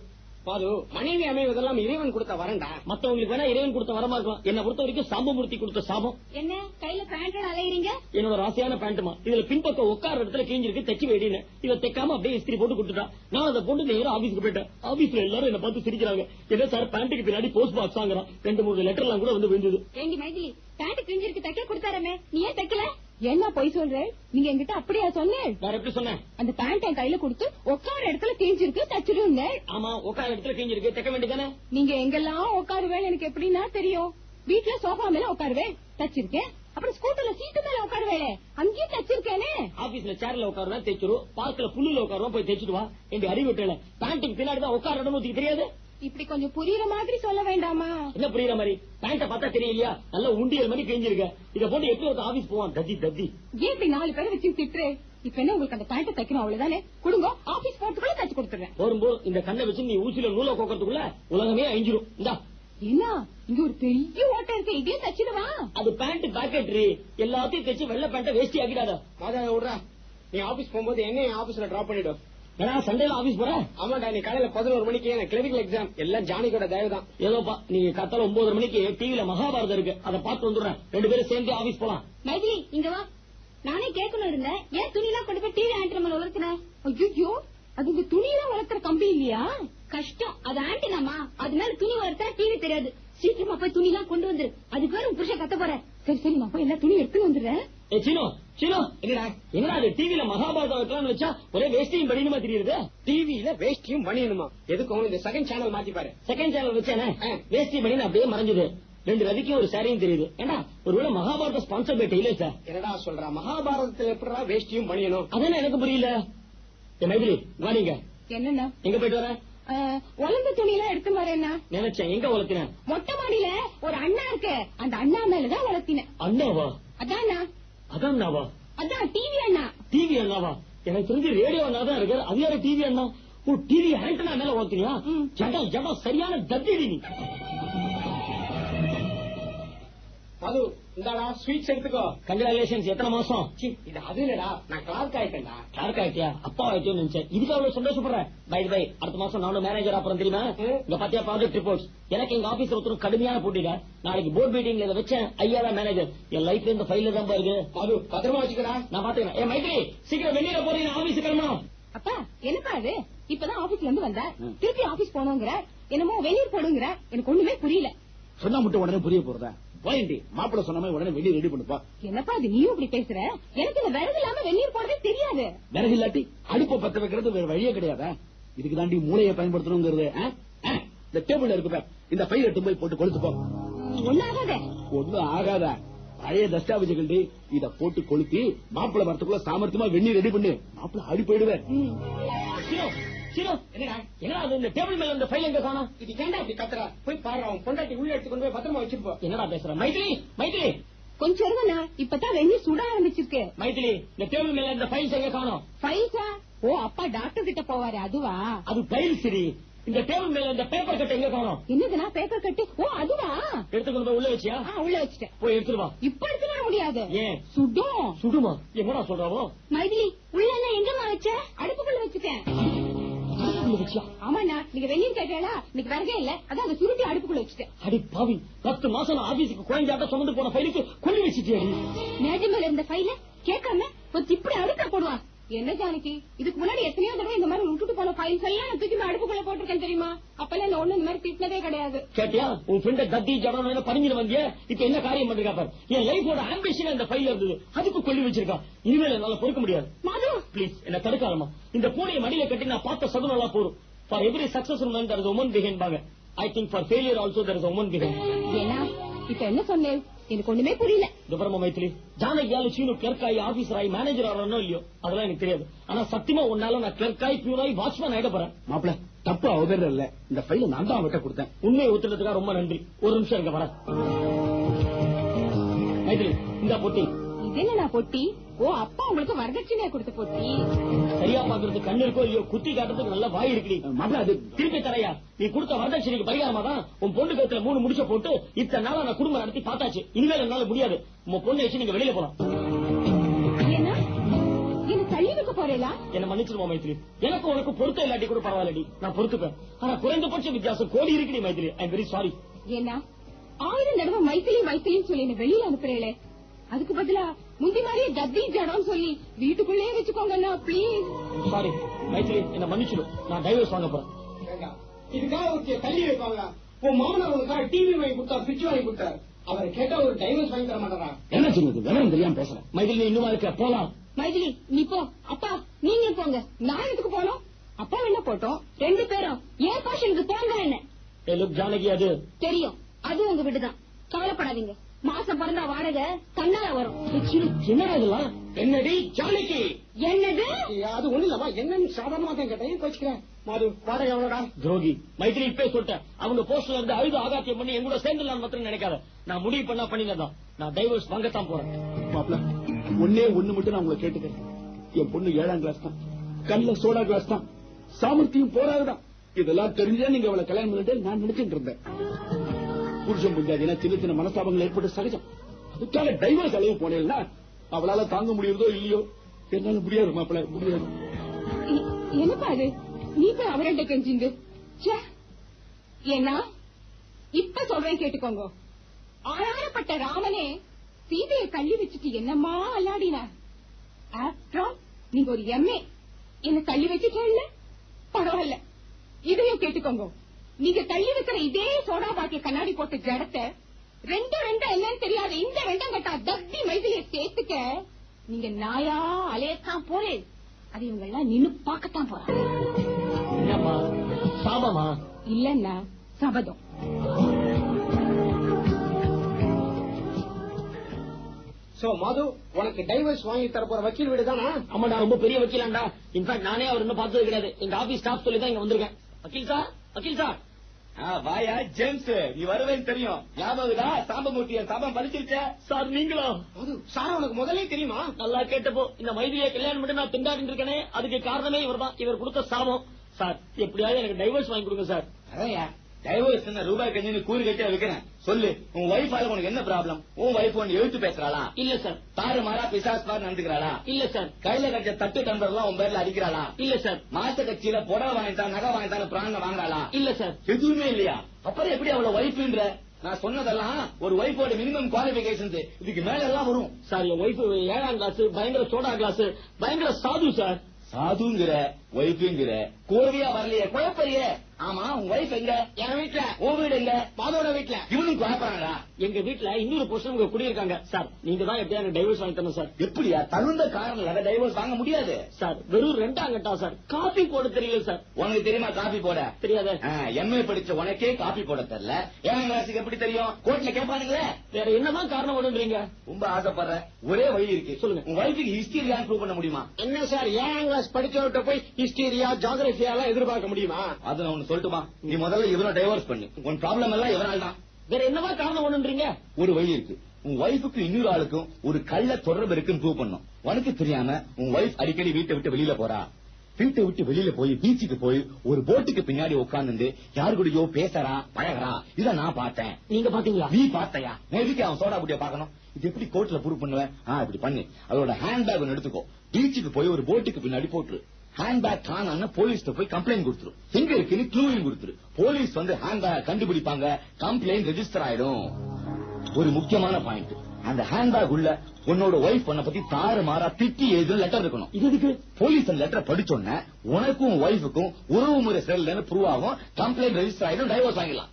பாது மனைவி அமைவதெல்லாம் இறைவன் கொடுத்த வரண்டா. மத்தவங்களுக்கு வேணா இறைவன் கொடுத்த வரமா இருக்கலாம். என்ன பொறுத்த வரைக்கும் சாம்பமூர்த்தி கொடுத்த சாபம். என்ன கையில பேண்ட் அலையறீங்க? என்னோட ராசியான பேண்ட்டுமா. இதுல பின்பக்கம் உட்கார இடத்துல கிழிஞ்சிருக்கு, தைச்சு வேடினு. இவ தைக்காம அப்படியே இஸ்திரி போட்டு கொடுத்துட்டா. நான் அதை போட்டு நேரம் ஆபீஸ்க்கு போயிட்டேன். ஆபீஸ்ல எல்லாரும் என்ன பார்த்து சிரிக்கிறாங்க. என்ன சார் பேண்ட்டுக்கு பின்னாடி போஸ்ட் பாக்ஸ் வாங்குறான். 2-3 லெட்டர் எல்லாம் கூட வந்து விழுந்தது. ஏண்டி மைதிலி பேண்ட் கிழிஞ்சிருக்கு தைக்க கொடுத்தாரமே, நீ ஏன் தைக்கல? என்ன பொய் சொல்றேன்? நீங்க என்கிட்ட அப்படியா சொன்னேன்? வேற எப்படி சொன்னேன்? அந்த பேண்ட் என் கையில கொடுத்து உட்கார இடத்துல கிழிஞ்சிருக்கு தச்சிருந்த. ஆமா, உட்கார இடத்துல கிழிஞ்சிருக்கு, தைக்க வேண்டியதானே? நீங்க எங்கெல்லாம் உட்காருவேன் எனக்கு எப்படின்னா தெரியும். வீட்டுல சோஃபா மேல உட்காருவேன், தச்சிருக்கேன். அப்புறம் ஸ்கூட்டர்ல சீட்டு மேல உட்காருவேன், அங்கேயும் தச்சிருக்கேனே. ஆபீஸ்ல சேர்ல உட்காருவேன், தைச்சிரும். பார்க்ல புல்லுல உட்காருவோம், போய் தைச்சிட்டு வா. எங்க அறிவிட்டல பேண்ட்டுக்கு பின்னாடிதான் உட்கார இடம் ஊத்திக்கு தெரியாது. இப்படி கொஞ்சம் புரியுற மாதிரி சொல்ல வேண்டாமா? என்ன புரியுற மாதிரி? பேண்ட பார்த்தா தெரியலையா? நல்ல உண்டியல் மாதிரி கிழிஞ்சிருக்க. இத போட்டு எப்படி ஒரு ஆபீஸ் போவான்? தத்தி தத்தி. ஏன் இப்படி 4 பேரை வச்சு திட்டுறே? இப்ப என்ன உங்களுக்கு அந்த பேண்ட தைக்கணும் அவ்வளவுதானே? கொடுங்க, ஆபீஸ் போறதுக்குள்ள தச்சு கொடுத்துறேன். வரும்போது இந்த கண்ணை வச்சு நீ ஊசியில நூலை கோக்கிறதுக்குள்ள உலகமே அழிஞ்சிரும். இந்தா. என்ன இங்க ஒரு பெரிய ஓட்டை இருக்கு, இதையும் தச்சிடுவா? அது பேண்ட் பாக்கெட்ரி. எல்லாத்தையும் தைச்சு வெள்ளை பேண்ட வேஸ்டி ஆக்கிடாத. விடுறா. நீ ஆபீஸ் போகும்போது என்ன ஆபீஸ்ல டிராப் பண்ணிடும். ஏன்னா சண்டேல ஆபீஸ் போற? ஆமாடா, நீ காலையில 11 மணிக்கு எனக்கு கிளினிக்கல் எக்ஸாம். எல்லாம் ஜானிக்கோட தயவுதான். ஏதோப்பா, நீங்க காத்தால 9 மணிக்கு டிவில மகாபாரதம் இருக்கு, அதை பார்த்து வந்துடுறேன். 2 பேரும் சேர்ந்து ஆபீஸ் போலாம். மைதிலி இங்க வா. நானே கேட்கணும் இருந்தேன், ஏன் துணி எல்லாம் கொண்டு போய் டிவி ஆண்டி நம்ம வளர்க்கிற? ஐயோ, அது இந்த துணியெல்லாம் வளர்க்குற கம்பி இல்லையா? கஷ்டம், அது ஆண்டினாமா. அது மேல துணி வளர்த்தா டிவி தெரியாது. சீக்கிரமா போய் துணி எல்லாம் கொண்டு வந்துரு. அதுக்கு வேற புருஷன் கத்த போற. சரி சரி நான் போய் எல்லா துணி எடுத்து வந்துடுறேன். என்னடா டிவில மகாபாரதம் வைக்கலாம்னு வச்சா ஒரே வேஷ்டியும் பனியனுமா தெரியுது. டிவில வேஷ்டியும் பனியனுமா எதுக்கும் இந்த செகண்ட் சேனல் மாத்தி பாரு. செகண்ட் சேனல் வச்சானே வேஷ்டி பனியன் அப்படியே மறைஞ்சது. 2 ரவிக்கும் ஒரு சாரியும் தெரியுது. ஏன்னா ஒருவேளை Mahabharata sponsor by tailor sir. என்னடா சொல்றா மகாபாரதத்துல எப்படா வேஷ்டியும் பனியனும்? அதானே எனக்கு புரியல. மைதிலி வாடிங்க. என்னன்னா எங்க போயிட்டு வர? உலர்ந்த துணி எல்லாம் எடுத்து வரேன்னா நினைச்சேன். எங்க வளர்த்தின? மொட்டை மாடியில ஒரு அண்ணா இருக்கு, அந்த அண்ணா மேலதான் வளர்த்தினேன். அண்ணாவா? அதானா? அதான்னாவா? அதான் டிவி அண்ணா. டிவி அண்ணாவா? எனக்கு தெரிஞ்சு ரேடியோ அண்ணா தான் இருக்கு. அது யாரு டிவி அண்ணா? ஓ டிவி ஆண்டனா மேல வளர்த்தினியா? ஜடம் ஜடம் சரியான தத்திடி நீ. அது இந்தாடா ஸ்வீட்ஸ் எடுத்துக்கோ. கங்க்ராச்சுலேஷன்ஸ். எத்தனை மாசம்? இது அது இல்லடா, நான் கிளார்க் ஆயிட்டேன்டா. கிளார்க் ஆயிட்டியா? அப்பா ஆயிட்டேன்னு நினைச்சேன். இதுக்கு அவ்வளவு சந்தோஷப்படுறேன். பை பை அடுத்த மாசம் நானும் மேனேஜர் அப்புறம் தெரியுமா? இங்க பாத்தியா ப்ராஜெக்ட் ரிப்போர்ட்ஸ். எனக்கு எங்க ஆபீஸ் ஒருத்தரும் கடுமையான போட்டிங்க. நாளைக்கு போர்ட் மீட்டிங்ல இதை வச்சேன். ஐயா மேனேஜர். என் லைஃப்ல இந்த ஃபைல தான் பாருங்க. அது பத்திரமா வச்சுக்கிறா, நான் பாத்துக்கிறேன். ஏ மைத்ரி சீக்கிரம் வெளியில போறீங்க, ஆபீஸ் கிளம்பணும். அப்பா என்னப்பா அது? இப்பதான் ஆபீஸ்ல இருந்து வந்த, திருப்பி ஆபீஸ் போனோங்கிற, என்னமோ வெளியூர் போடுங்கிற. எனக்கு ஒண்ணுமே புரியல. சொன்னா மட்டும் உடனே புரிய போறதா? வாயண்டி மாப்பிள்ள சொன்ன மாதிரி உடனே வெளியே ரெடி பண்ணுப்பா. என்னப்பா அது நீயும் இப்படி பேசுற? எனக்கு இந்த விறகு இல்லாம வெளியூர் போறதே தெரியாது. விறகு இல்லாட்டி அடுப்பை பத்த வைக்கிறது வேற வழியே கிடையாதா? இதுக்கு தாண்டி மூளையை பயன்படுத்தணுங்கிறது. இந்த டேபிள் இருக்கு, இந்த பையில எடுத்து போய் போட்டு கொளுத்துப்போ. ஒன்னும் ஆகாத. ஒன்னும் ஆகாத பழைய தஸ்டாவேஜ் இத போட்டு கொளுத்தி மாப்பிள்ள வரத்துக்குள்ள சாமர்த்தியமா வெந்நீர் ரெடி பண்ணு. மாப்பிள்ள ஆடி போயிடுவேன். என்னடா இந்த டேபிள் மேல இந்த ஃபைல் எங்க காணோம்? இது ஏன்டா இப்படி கத்துறா? போய் பாரு, அவன் பொண்டாட்டி உள்ள எடுத்து கொண்டு போய் பத்திரமா வச்சிருப்போம். என்னடா பேசுற? மைதிலி மைதிலி கொஞ்சம் இருங்கண்ணா, இப்பதான் வெந்நீர் சுட ஆரம்பிச்சிருக்கு. மைதிலி இந்த டேபிள் மேல இந்த ஃபைல்ஸ் எங்க காணோம்? ஃபைல்ஸா? ஓ அப்பா டாக்டர் கிட்ட போவாரு அதுவா? அது ஃபைல் சரி. இந்த டேபிள் மேல இந்த பேப்பர் கட்டு எங்க காணோம்? என்னதுன்னா பேப்பர் கட்டு? ஓ அதுவா? எடுத்துக்கொண்டு போய் உள்ள வச்சியா? உள்ள வச்சுட்டேன். போய் எடுத்துட்டு வா. இப்ப எடுத்துட்டு வர முடியாது. ஏன்? சுடும். சுடுமா? என்னடா சொல்றாவோ? மைதிலி உள்ள எங்கம்மா வச்ச? அடுப்புக்குள்ள வச்சுட்டேன். ஆமாண்ணா, நீங்க வெந்நீர் கேட்டா இன்னைக்கு வரவே இல்ல, அதான் அந்த சுருட்டி அடுப்புக்குள்ள வச்சுட்டேன். அடி பாவி, 10 மாசம் நான் ஆபீஸுக்கு குழந்தையாட்ட சுமந்து போன ஃபைலுக்கு கொல்லி வச்சுட்டியாடி. மேஜை மேல இருந்த ஃபைல கேட்காம இப்படி அடுக்க போடுவான். என்ன ஜானகி, இதுக்கு முன்னாடி எத்தனையோ தடவை இந்த மாதிரி விட்டுட்டு போன ஃபைல்ஸ் எல்லாம் நான் தூக்கி அடுப்புக்குள்ள போட்டிருக்கேன் தெரியுமா? அப்பெல்லாம் என்ன ஒண்ணு இந்த மாதிரி திட்டினதே கிடையாது. கேட்டியா? உன் ஃப்ரெண்ட தத்தி ஜடம் பறிஞ்சிட்டு வந்திய, இப்ப என்ன காரியம் பண்றா பாரு. என் லைஃபோட ஆம்பிஷன் இந்த ஃபைல் இருந்தது, அதுக்கு கொல்லி வச்சிருக்கா. இனிமேல் என்னால பொறுக்க முடியாது. மாது பிளீஸ் என்ன தடுக்காதமா. இந்த பூனையை மடியில கட்டி நான் பார்த்த சகுனம் எல்லாம் போரும். For every successful man there is a woman behind பாங்க. I think for failure also there is a woman behind. ஏன்னா இப்ப என்ன சொன்னேன்? எனக்கு ஒண்ணுமே புரியல. துபரமா மைத்திலி, ஜானகியால சீனு கிளர்க்காய் ஆபீசர் ஆகி மேனேஜர் ஆகணும் இல்லையோ அதெல்லாம் எனக்கு தெரியாது. ஆனா சத்தியமா உன்னால நான் கிளர்க்காய் பியூனாய் வாட்ச்மேன் ஆயிட போறேன். மாப்பிள்ள தப்பு அவதர் இல்ல, இந்த ஃபைல நான் தான் அவட்ட கொடுத்தேன். உண்மையை ஒத்துறதுக்காக ரொம்ப நன்றி. ஒரு நிமிஷம் இருக்க வர. மைத்திலி இந்த பொட்டி. இது என்ன பொட்டி? ஓ அப்பா உங்களுக்கு வரதட்சணையா கொடுத்த பொட்டி. சரியா பாக்குறது கண்ணு இருக்கோ இல்லையோ, குத்தி காட்டுறதுக்கு நல்ல வாய் இருக்கு. மாப்பிள்ள அது திருப்பி தரையா? நீ கொடுத்த வரதட்சணைக்கு பரிகாரமா தான் உன் பொண்ணு கழுத்துல 3 முடிச்ச போட்டு இத்தனை நாளா நான் குடும்பம் நடத்தி பார்த்தாச்சு. இனிமேல் என்னால முடியாது. உன் பொண்ணு வச்சு நீங்க வெளியில போலாம். ஏன்னா என்ன தள்ளி வைக்க போறேலா? என்ன மன்னிச்சிருவோம் மைத்திலி. எனக்கு உனக்கு பொருத்தம் இல்லாட்டி கூட பரவாயில்லடி, நான் பொறுத்துப்பேன். ஆனா குறைந்தபட்ச வித்தியாசம் கோடி இருக்குடி Maithili. I am very sorry. ஏன்னா 1000 தடவை மைத்திலி மைத்திலின்னு சொல்லி என்ன வெளியில அனுப்புறேளே, அதுக்கு பதிலா முந்தி மாதிரியே தத்தி ஜடம் சொல்லி வீட்டுக்குள்ளே வச்சுக்கோங்கண்ணா பிளீஸ். சாரி மைத்திலி, என்ன மன்னிச்சிடும். நான் டைவர்ஸ் வாங்க போறேன். இதுக்காக ஒரு தள்ளி வைப்பாங்களா? உன் மாமனார் உனக்காக டிவி வாங்கி கொடுத்தா, ஃபிரிட்ஜ் வாங்கி கொடுத்தாரு. அவரை கேட்டா ஒரு டைவர்ஸ் வாங்கி தர மாட்டாரா? என்ன சொன்னது? விவரம் தெரியாம பேசுறேன். மைதிலி இன்னுமா இருக்க? போலாம். மைதிலி நீ போ. அப்பா நீங்க போங்க. நான் எதுக்கு போனோம்? அப்பா என்ன போட்டோம் 2 பேரும் ஏன் பாஷனுக்கு போங்க. என்ன லுக் ஜானகி, அது தெரியும், அது உங்க வீடுதான், கவலைப்படாதீங்க. மாசம் பிறந்தா வாடகை தன்னால வரும். என்னடா இதெல்லாம்? என்னடி ஜானகி? என்னது? அது ஒண்ணு இல்லமா, என்னன்னு சாதாரணமா தான் கேட்டேன். கோச்சுக்கிறேன். மாது வாடகை எவ்வளோடா? துரோகி மைத்திரி, இப்பே சொல்லிட்டேன். அவங்க போஸ்ட்ல இருந்து அழுது ஆகாத்தியம் பண்ணி எங்கூட சேர்ந்துலாம் மாத்திரம் நினைக்காத. நான் முடிவு பண்ணா பண்ணினதான். நான் டைவர்ஸ் வாங்கத்தான் போறேன். மாப்பிள்ள ஒன்னே ஒண்ணு மட்டும் நான் உங்களை கேட்டுக்கிறேன். என் பொண்ணு 7ஆம் கிளாஸ் தான், கல்ல சோடா கிளாஸ் தான், சாமர்த்தியம் போராதுதான். இதெல்லாம் தெரிஞ்சா நீங்க அவளை கல்யாணம் பண்ணிட்டு நான் நினைச்சிட்டு இருந்தேன். புருஷன் புரிஞ்சாதுன்னா சின்ன சின்ன மனஸ்தாபங்கள் ஏற்பட்டு சகஜம். அதுக்காக டைவர்ஸ் அளவு போனேன்னா அவளால தாங்க முடியுறதோ இல்லையோ, என்னால முடியாது மாப்பிள்ள, முடியாது. என்னப்பா அது? நீ போய் அவர்கிட்ட கெஞ்சிங்க. ஏன்னா இப்ப சொல்றேன் கேட்டுக்கோங்க. ஆளாரப்பட்ட ராமனே சீதையை தள்ளி வச்சுட்டு என்னம்மா அல்லாடினார். ஆஃப்டர் நீங்க ஒரு எம்ஏ என்ன தள்ளி வச்சுட்டே இல்ல, பரவாயில்ல. இதையும் கேட்டுக்கோங்க. நீங்க தள்ளி வைக்கிற இதே சோடா பாட்டிய கண்ணாடி போட்டு ஜடத்தை ரெண்டு என்னன்னு தெரியாத இந்த வெண்டங்கட்டா தத்தி மைதிலிய சேர்த்துக்க நீங்க நாயா அலையத்தான் போறேன். அது இவங்க எல்லாம் நின்னு பாக்கத்தான் போறாங்க. என்னப்பா சாபமா? இல்லன்னா சபதம். சோ மது, உனக்கு டைவர்ஸ் வாங்கி தர போற வக்கீல் வீடு தானா? ஆமாடா, ரொம்ப பெரிய வக்கீலாண்டா. இன்ஃபேக்ட் நானே அவர் இன்னும் பார்த்தது கிடையாது. எங்க ஆபீஸ் ஸ்டாஃப் சொல்லி தான் இங்க வந்திருக்கேன். வக்கீல் சார் வாயா ஜேம்ஸ், நீ வருவேன்னு தெரியும். ஞாபகம்டா, சாம்பமூர்த்திய சாபம் பறிச்சிருச்ச. சார் நீங்களா? மது, சார் உனக்கு முதலே தெரியுமா? நல்லா கேட்டப்போ இந்த மைதிலியை கல்யாணம் பண்ணி நான் திண்டாடிட்டு இருக்கேனே, அதுக்கு காரணமே இவர் தான். இவர் கொடுத்த சாபம். சார் எப்படியாவது எனக்கு டைவர்ஸ் வாங்கி கொடுங்க சார். அதையா டைவர்ஸ் என்ன ரூபாய் கஞ்சி கூறு கட்டி வைக்கிறேன். சொல்லு, உன் வைஃபால உனக்கு என்ன ப்ராப்ளம்? உன் வைஃப் ஒன்னு எழுத்து பேசுறாளா? இல்ல சார். தாறு மாறா பிசாஸ் மாதிரி நடந்துக்கிறாளா? இல்ல சார். கையில கட்ட தட்டு டம்பர்லாம் உன் பேர்ல அடிக்கிறாளா? இல்ல சார். மாச கட்சியில புடவை வாங்கிட்டா நகை வாங்கிட்டான்னு பிராண வாங்குறாளா? இல்ல சார். எதுவுமே இல்லையா? அப்புறம் எப்படி அவளை வைஃப்ன்ற? நான் சொன்னதெல்லாம் ஒரு வைஃபோட மினிமம் குவாலிபிகேஷன்ஸ். இதுக்கு மேல எல்லாம் வரும். சார் என் வைஃப் 7ஆம் கிளாஸ், பயங்கர சோடா கிளாஸ், பயங்கர சாது சார். சாதுங்கிற வைஃப்ங்கிற கோவியா வரலையே, குழப்பறியே. ஆமா, உன் வைஃப் எங்க? என் வீட்டுல. உன் வீடு எங்க? மாதோட வீட்டுல. இவனும் குழப்பறாங்களா? எங்க வீட்டுல இன்னொரு பொருஷன் உங்க குடியிருக்காங்க சார். நீங்க தான் எப்படியா எனக்கு டைவர்ஸ் வாங்கி தரணும் சார். எப்படியா? தகுந்த காரணம் டைவர்ஸ் வாங்க முடியாது சார். வெறும் 2ஆம் கட்டா சார். காபி போட தெரியல சார். உனக்கு தெரியுமா காபி போட? தெரியாத. எம்ஏ படிச்ச உனக்கே காபி போட தெரியல, 7ஆம் கிளாஸுக்கு எப்படி தெரியும்? கோர்ட்ல கேட்பானுங்களே. வேற என்னதான் காரணம் ஒண்ணுன்றீங்க? ரொம்ப ஆசைப்படுற ஒரே வழி இருக்கு. சொல்லுங்க. உன் வைஃபுக்கு ஹிஸ்டரியான்னு ப்ரூவ் பண்ண முடியுமா? என்ன சார் 7ஆம் கிளாஸ் படிச்சவர்கிட்ட போய் ஹிஸ்டரியா ஜியோகிரபியா எல்லாம் எதிர்பார்க்க முடியுமா? அது நான் ஒண்ணு சொல்லட்டுமா? நீ முதல்ல இவனை டைவர்ஸ் பண்ணு. உன் ப்ராப்ளம் எல்லாம் இவனால தான். வேற என்னவா காரணம் ஒண்ணுன்றீங்க? ஒரு வழி இருக்கு. உன் வைஃபுக்கு இன்னொரு ஆளுக்கும் ஒரு கள்ள தொடர்பு இருக்குன்னு ப்ரூவ் பண்ணும். உனக்கு தெரியாம உன் வைஃப் அடிக்கடி வீட்டை விட்டு வெளியில போறா. வீட்டை விட்டு வெளியில போய் பீச்சுக்கு போய் ஒரு போட்டுக்கு பின்னாடி உட்கார்ந்து யாரு கூடயோ பேசறா, பழகிறா. இத நான் பார்த்தேன். நீங்க பாத்தீங்களா? நீ பார்த்தையா? நான் எதுக்கு அவன் சோடா புட்டிய பாக்கணும்? இது எப்படி கோர்ட்ல ப்ரூவ் பண்ணுவேன்? இப்படி பண்ணு. அதோட ஹேண்ட்பேக் ஒன்னு எடுத்துக்கோ. பீச்சுக்கு போய் ஒரு போட்டுக்கு பின்னாடி போட்டுரு. ஹேண்ட்பேக் காணான்னு போலீஸ்ல போய் கம்ப்ளைண்ட் கொடுத்துரு. எங்க இருக்குன்னு க்ளூயும் கொடுத்துரு. போலீஸ் வந்து ஹேண்ட்பேக் கண்டுபிடிப்பாங்க. கம்ப்ளைண்ட் ரெஜிஸ்டர் ஆயிடும். ஒரு முக்கியமான பாயிண்ட், அந்த ஹேண்ட்பேக் உள்ள உன்னோட வைஃப் உன்னை பத்தி தாறு மாறா திட்டி எழுதுன லெட்டர் இருக்கணும். இதுக்கு போலீஸ் அந்த லெட்டர் படிச்சோன்ன உனக்கும் வைஃபுக்கும் உறவு முறை சரியில்லைன்னு ப்ரூவ் ஆகும். கம்ப்ளைண்ட் ரெஜிஸ்டர் ஆயிடும். டைவர்ஸ் வாங்கிடலாம்.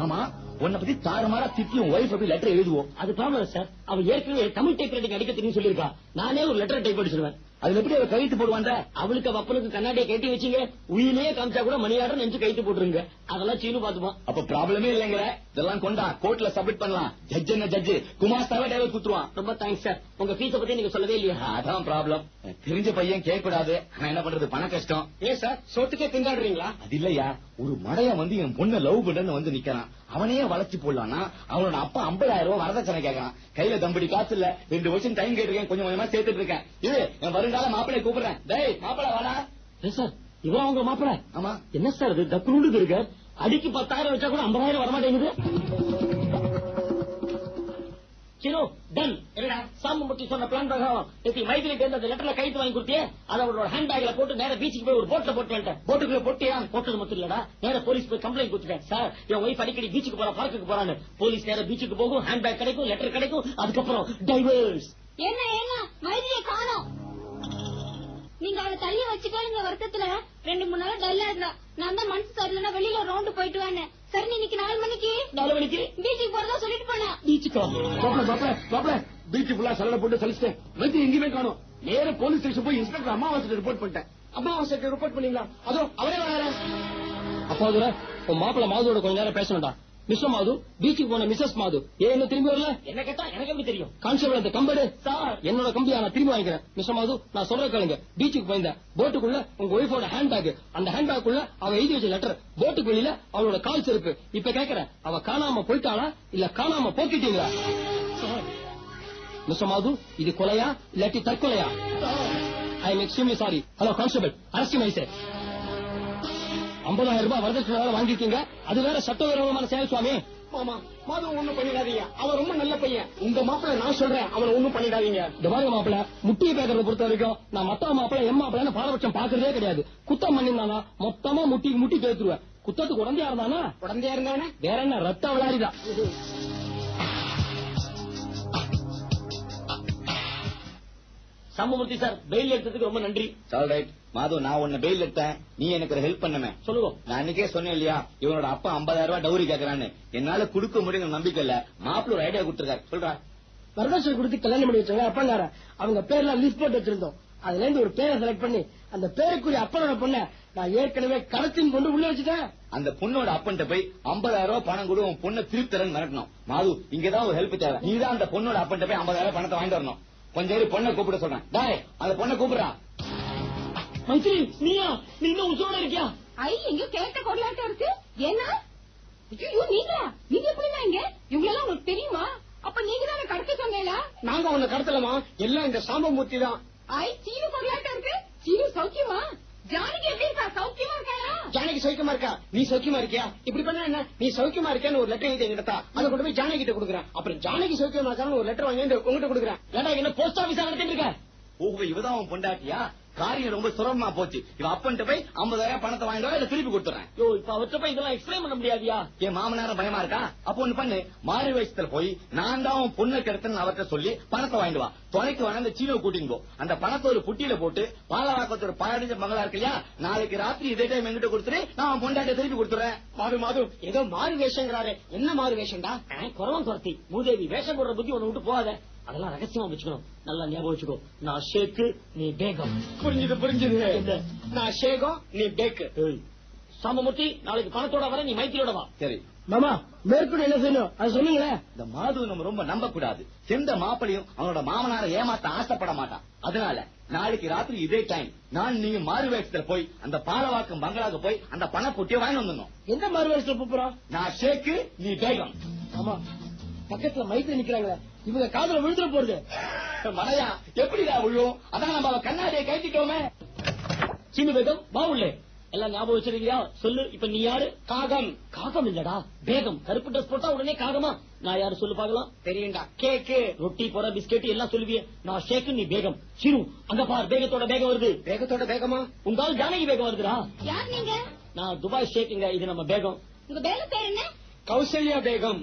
ஆமா, உன்னை பத்தி தாறு மாறா திட்டி உன் வைஃப் அப்படி லெட்டர் எழுதுவோம். அது ப்ராப்ளம் சார். அவ ஏற்கனவே தமிழ் டைப் ரைட்டிங் அடிக்க தெரியும் சொல்லிருக்கா. நானே ஒரு லெட்டர் டைப் அடிச்சிருவேன். அதுல எப்படி அவ கைத்து போடுவாங்க? அவளுக்கு அப்பனுக்கு கண்ணாடியை கட்டி வச்சீங்க, உயிலே காமிச்சா கூட மணியாடம் நெஞ்சு கைத்து போட்டுருங்க. அதெல்லாம் சீனு பாத்துப்பான். அப்ப ப்ராப்ளமே இல்லைங்கிற. இதெல்லாம் கொண்டா கோர்ட்ல சப்மிட் பண்ணலாம். ஜட்ஜ் என்ன ஜட்ஜ் குமாஸ்தாவே டைவர்ஸ் குத்துருவான். ரொம்ப தேங்க்ஸ் சார். உங்க ஃபீஸ பத்தி நீங்க சொல்லவே இல்லையா? அதான் ப்ராப்ளம். தெரிஞ்ச பையன் கேட்க கூடாது. ஆனா என்ன பண்றது, பண கஷ்டம். ஏன் சார் சொத்துக்கே திண்டாடுறீங்களா? அது இல்லையா, ஒரு மடைய வந்து என் பொண்ணை லவ் பண்றன்னு வந்து நிக்கிறான். அவனையே வளைச்சு போடலாம்னா அவனோட அப்பா 50,000 ரூபாய் வரதட்சணை கேட்கறான். கையில தம்படி காசு இல்ல. 2 வருஷம் டைம் கேட்டிருக்கேன். கொஞ்சம் கொஞ்சமா சேர்த்துட்டு இருக்கேன். இது என் வருங்கால மாப்பிள்ளை கூப்பிடுறேன். டேய் மாப்பிள்ளை வாடா. சார் இவன் அவங்க மாப்பிள்ள? ஆமா. என்ன சார் இது தக்குண்டு இருக்கு? அடிக்கு 10,000 வச்சா கூட 50,000 வரமாட்டேங்குது. சீனோ டன். என்னடா சாம்பமூர்த்தி சொன்ன பிளான் பிரகாரம் நேற்று மைதிலிக்கு அந்த லெட்டர்ல கைத்து வாங்கி கொடுத்தியே, அதை அவரோட ஹேண்ட்பேக்ல போட்டு நேர பீச்சுக்கு போய் ஒரு போட்ல போட்டு வந்துட்டேன். போட்டுக்குள்ள போட்டியா? போட்டது மட்டும் இல்லடா, நேர போலீஸ் போய் கம்ப்ளைண்ட் கொடுத்துட்டேன். சார் என் ஒய்ஃப் அடிக்கடி பீச்சுக்கு போறா, பார்க்குக்கு போறான்னு. போலீஸ் நேர பீச்சுக்கு போகும், ஹேண்ட்பேக் கிடைக்கும், லெட்டர் கிடைக்கும், அதுக்கப்புறம் டைவர்ஸ். என்ன மைதிலியை காணோம். நீங்க அவளை தள்ளி வச்சுக்காளுங்க வருத்தத்துல 2-3 நாளா டல்லா இருந்தா. நான் தான் மனசு சரியில்லைன்னா வெளியில ரவுண்டு போயிட்டு வானேன். சரி நீ இன்னைக்கு 4 மணிக்கு பீச்சுக்கு போறதா சொல்லிட்டு போனா. பீச்சுக்கா? பீச்சு ஃபுல்லா சலட போட்டு சலிச்சிட்டேன். மைதிலி எங்கேயுமே காணோம். நேர போலீஸ் ஸ்டேஷன் போய் இன்ஸ்பெக்டர் அம்மாவாசை ரிப்போர்ட் பண்ணிட்டேன். அம்மாவாசை ரிப்போர்ட் பண்ணீங்களா? அதோ அவரே வர. அப்பா அதுல உன் மாப்பிள்ள மாதுவோட கொஞ்ச நேரம் பேசணும்டா. மிஸ்டர் மாது பீச்சுக்கு போன மிஸ்ஸஸ் மாது ஏன் என்ன திரும்பி வரல? என்ன கேட்டா எனக்கு எப்படி தெரியும்? கான்ஸ்டபிள் அந்த கம்பெடு சார் என்னோட கம்பியா நான் திரும்பி வாங்கிக்கிறேன். மிஸ்டர் மாது நான் சொல்ற கேளுங்க. பீச்சுக்கு போயிருந்த போட்டுக்குள்ள உங்க ஒய்ஃபோட ஹேண்ட்பேக், அந்த ஹேண்ட்பேக் உள்ள அவ எழுதி வச்ச லெட்டர், போட்டுக்கு வெளியில அவளோட கால் செருப்பு. இப்ப கேக்குறேன், அவ காணாம போயிட்டாளா இல்ல காணாம போக்கிட்டீங்களா? மிஸ்டர் மாது இது கொலையா இல்லாட்டி தற்கொலையா? I am extremely sorry. Hello constable, arrest me sir. 50,000 ரூபாய் வரதட்சணை வாங்கிருக்கீங்க, அது வேற சட்டவிரோதமான செயல் சுவாமி. மாமா மாது ஒண்ணும் பண்ணிடாதீங்க. அவன் ரொம்ப நல்ல பையன். உங்க மாப்பிள்ள நான் சொல்றேன், அவனை ஒண்ணும் பண்ணிடாதீங்க. இந்த பாருங்க மாப்பிள்ள, முட்டியை பேக்கறத பொறுத்த வரைக்கும் நான் மத்த மாப்பிள்ள எம் மாப்பிள்ளன்னு பாரபட்சம் பாக்குறதே கிடையாது. குத்தம் பண்ணிருந்தானா மொத்தமா முட்டி பேத்துருவேன். குத்தத்துக்கு உடந்தையா இருந்தானா? உடந்தையா இருந்தானே வேற என்ன ரத்த விளாடிதான். சம்பமூர்த்தி சார் பெயில் எடுத்ததுக்கு ரொம்ப நன்றி. மாது நான் உன்ன பெயில் எடுத்தேன், நீ எனக்கு ஒரு ஹெல்ப் பண்ணுமே. சொல்லுவோம். நான் அன்னைக்கே சொன்னேன் இல்லையா, இவனோட அப்பா 50,000 ரூபாய் டவுரி கேக்குறான்னு. என்னால குடுக்க முடியும் நம்பிக்கை இல்ல. மாப்பிள்ள ஒரு ஐடியா கொடுத்திருக்காரு, சொல்றா. வரதட்சணை கொடுத்து கல்யாணம் பண்ணி வச்சாங்க அப்பங்கார. அவங்க பேர்ல லிஸ்ட் போட்டு வச்சிருந்தோம். அதுல இருந்து ஒரு பேரை செலக்ட் பண்ணி அந்த பேருக்குரிய அப்பனோட பொண்ண நான் ஏற்கனவே கடத்தின் கொண்டு உள்ள வச்சுட்டேன். அந்த பொண்ணோட அப்பன்ட்ட போய் 50,000 ரூபாய் பணம் கூட உன் பொண்ணை திருப்பி தரன்னு மிரட்டணும். மாது இங்கதான் ஒரு ஹெல்ப் தேவை. நீதான் அந்த பொண்ணோட அப்பன்ட்ட போய் 50,000 பணத்தை வாங்கிட்டு வரணும். கொஞ்சம் பொண்ணை கூப்பிட சொல்றேன். டாய் அந்த பொண்ணை கூப்பிடுறா. மைத்ரி நீயா? நீ இன்னும் உசுரோட இருக்கியா? ஐ எங்க கேட்ட கொடியாட்டம் இருக்கு. ஏன்னா ஐயோ நீங்க எப்படின்னா இங்க இவங்களெல்லாம் உங்களுக்கு தெரியுமா? அப்ப நீங்க தானே கடத்த சொன்னீங்களா? நாங்க அவனை கடத்தலமா, எல்லாம் இந்த சாம்பமூர்த்தி தான். ஐ சீனு கொடியாட்டம் இருக்கு. சீனு சௌக்கியமா? ஜானகி எப்படி இருக்கா? சௌக்கியமா இருக்காளா? ஜானகி சௌக்கியமா இருக்கா? நீ சௌக்கியமா இருக்கியா? இப்படி பண்ண என்ன? நீ சௌக்கியமா இருக்கேன்னு ஒரு லெட்டர் எழுதி எங்கிட்ட அதை கொண்டு போய் ஜானகி கிட்ட கொடுக்குறேன். அப்புறம் ஜானகி சௌக்கியமா இருக்கான்னு ஒரு லெட்டர் வாங்கி உங்ககிட்ட கொடுக்குறேன். ஏடா என்ன போஸ்ட் ஆபீஸ் நடத்திட்டு இருக்க? ஓஹோ இவதான் அவன் பொண்டாட்டியா? காரியம் ரொம்ப சுரமா போச்சு. இவ அப்பன்ட்ட போய் 50,000 பணத்தை வாங்கிட்டு வா, இல்ல திருப்பி கொடுத்துறேன். யோ இப்ப அவர்கிட்ட போய் இதெல்லாம் எக்ஸ்பிளைன் பண்ண முடியாதியா? என் மாமனார பயமா இருக்கா? அப்ப ஒண்ணு பண்ணு, மாறு வயசுல போய் நான் தான் உன் பொண்ணு கிடைத்தன்னு அவர்கிட்ட சொல்லி பணத்தை வாங்கிட்டு வா. துணைக்கு வேணா அந்த சீனோ கூட்டிங்க போ. அந்த பணத்தை ஒரு புட்டியில போட்டு பாலவாக்கத்து ஒரு பாயடிஞ்ச மகளா இருக்கு இல்லையா, நாளைக்கு ராத்திரி இதே டைம் எங்கிட்ட கொடுத்துரு, நான் பொண்டாட்டிய திருப்பி கொடுத்துறேன். மாது ஏதோ மாறு வேஷங்கிறாரு. என்ன மாறு வேஷம்டா? குறவன் குறத்தி மூதேவி வேஷம் போடுற புத்தி ஒண்ணு விட்டு போகாத. அதெல்லாம் ரகசியமா வச்சுக்கணும். நல்லா ஞாபகம் வச்சுக்கோ. நான் ஷேக்கு, நீ பேகம். புரிஞ்சுது. நான் ஷேகம், நீ பேக்கு. சாமமூர்த்தி நாளைக்கு பணத்தோட வர, நீ மைத்திரியோட வா. சரி மாமா மேற்கொண்டு என்ன செய்யணும் அது சொல்லுங்களே. இந்த மாது நம்ம ரொம்ப நம்ப கூடாது. எந்த மாப்பிளையும் அவனோட மாமனார ஏமாத்த ஆசைப்பட மாட்டான். அதனால நாளைக்கு ராத்திரி இதே டைம் நான் நீங்க மாறு வேஷத்துல போய் அந்த பாலவாக்கம் பங்களாக்கு போய் அந்த பண பொட்டியை வாங்கி வந்துடணும். எந்த மாறு வேஷத்துல போறோம்? நான் ஷேக்கு, நீ பேகம். ஆமா பக்கத்துல மைத்திரி நிக்கிறாங்களே, இவங்க காதுல விழுந்துட போறது. மலையா எப்படிடா விழும்? அதான் நம்ம கண்ணாடியை கைட்டிட்டோமே. சீனு பேகம் வா உள்ளே. எல்லாம் ஞாபகம் வச்சிருக்கியா? சொல்லு. இப்ப நீ யாரு? காகம். காகம் இல்லடா பேகம். கருப்பு ட்ரெஸ் போட்டா உடனே காகமா? நான் யாரு சொல்லு பாக்கலாம். தெரியும்டா. கேக்கு, ரொட்டி போற பிஸ்கெட் எல்லாம் சொல்லுவிய. நான் ஷேக்கு, நீ பேகம். சீனு அங்க பார், பேகத்தோட பேகம் வருது. வேகத்தோட வேகமா? உங்கால் ஜானகி பேகம் வருதுடா. யார் நீங்க? நான் துபாய் ஷேக்குங்க, இது நம்ம பேகம். உங்க பேக பேர் என்ன? கௌசல்யா பேகம்.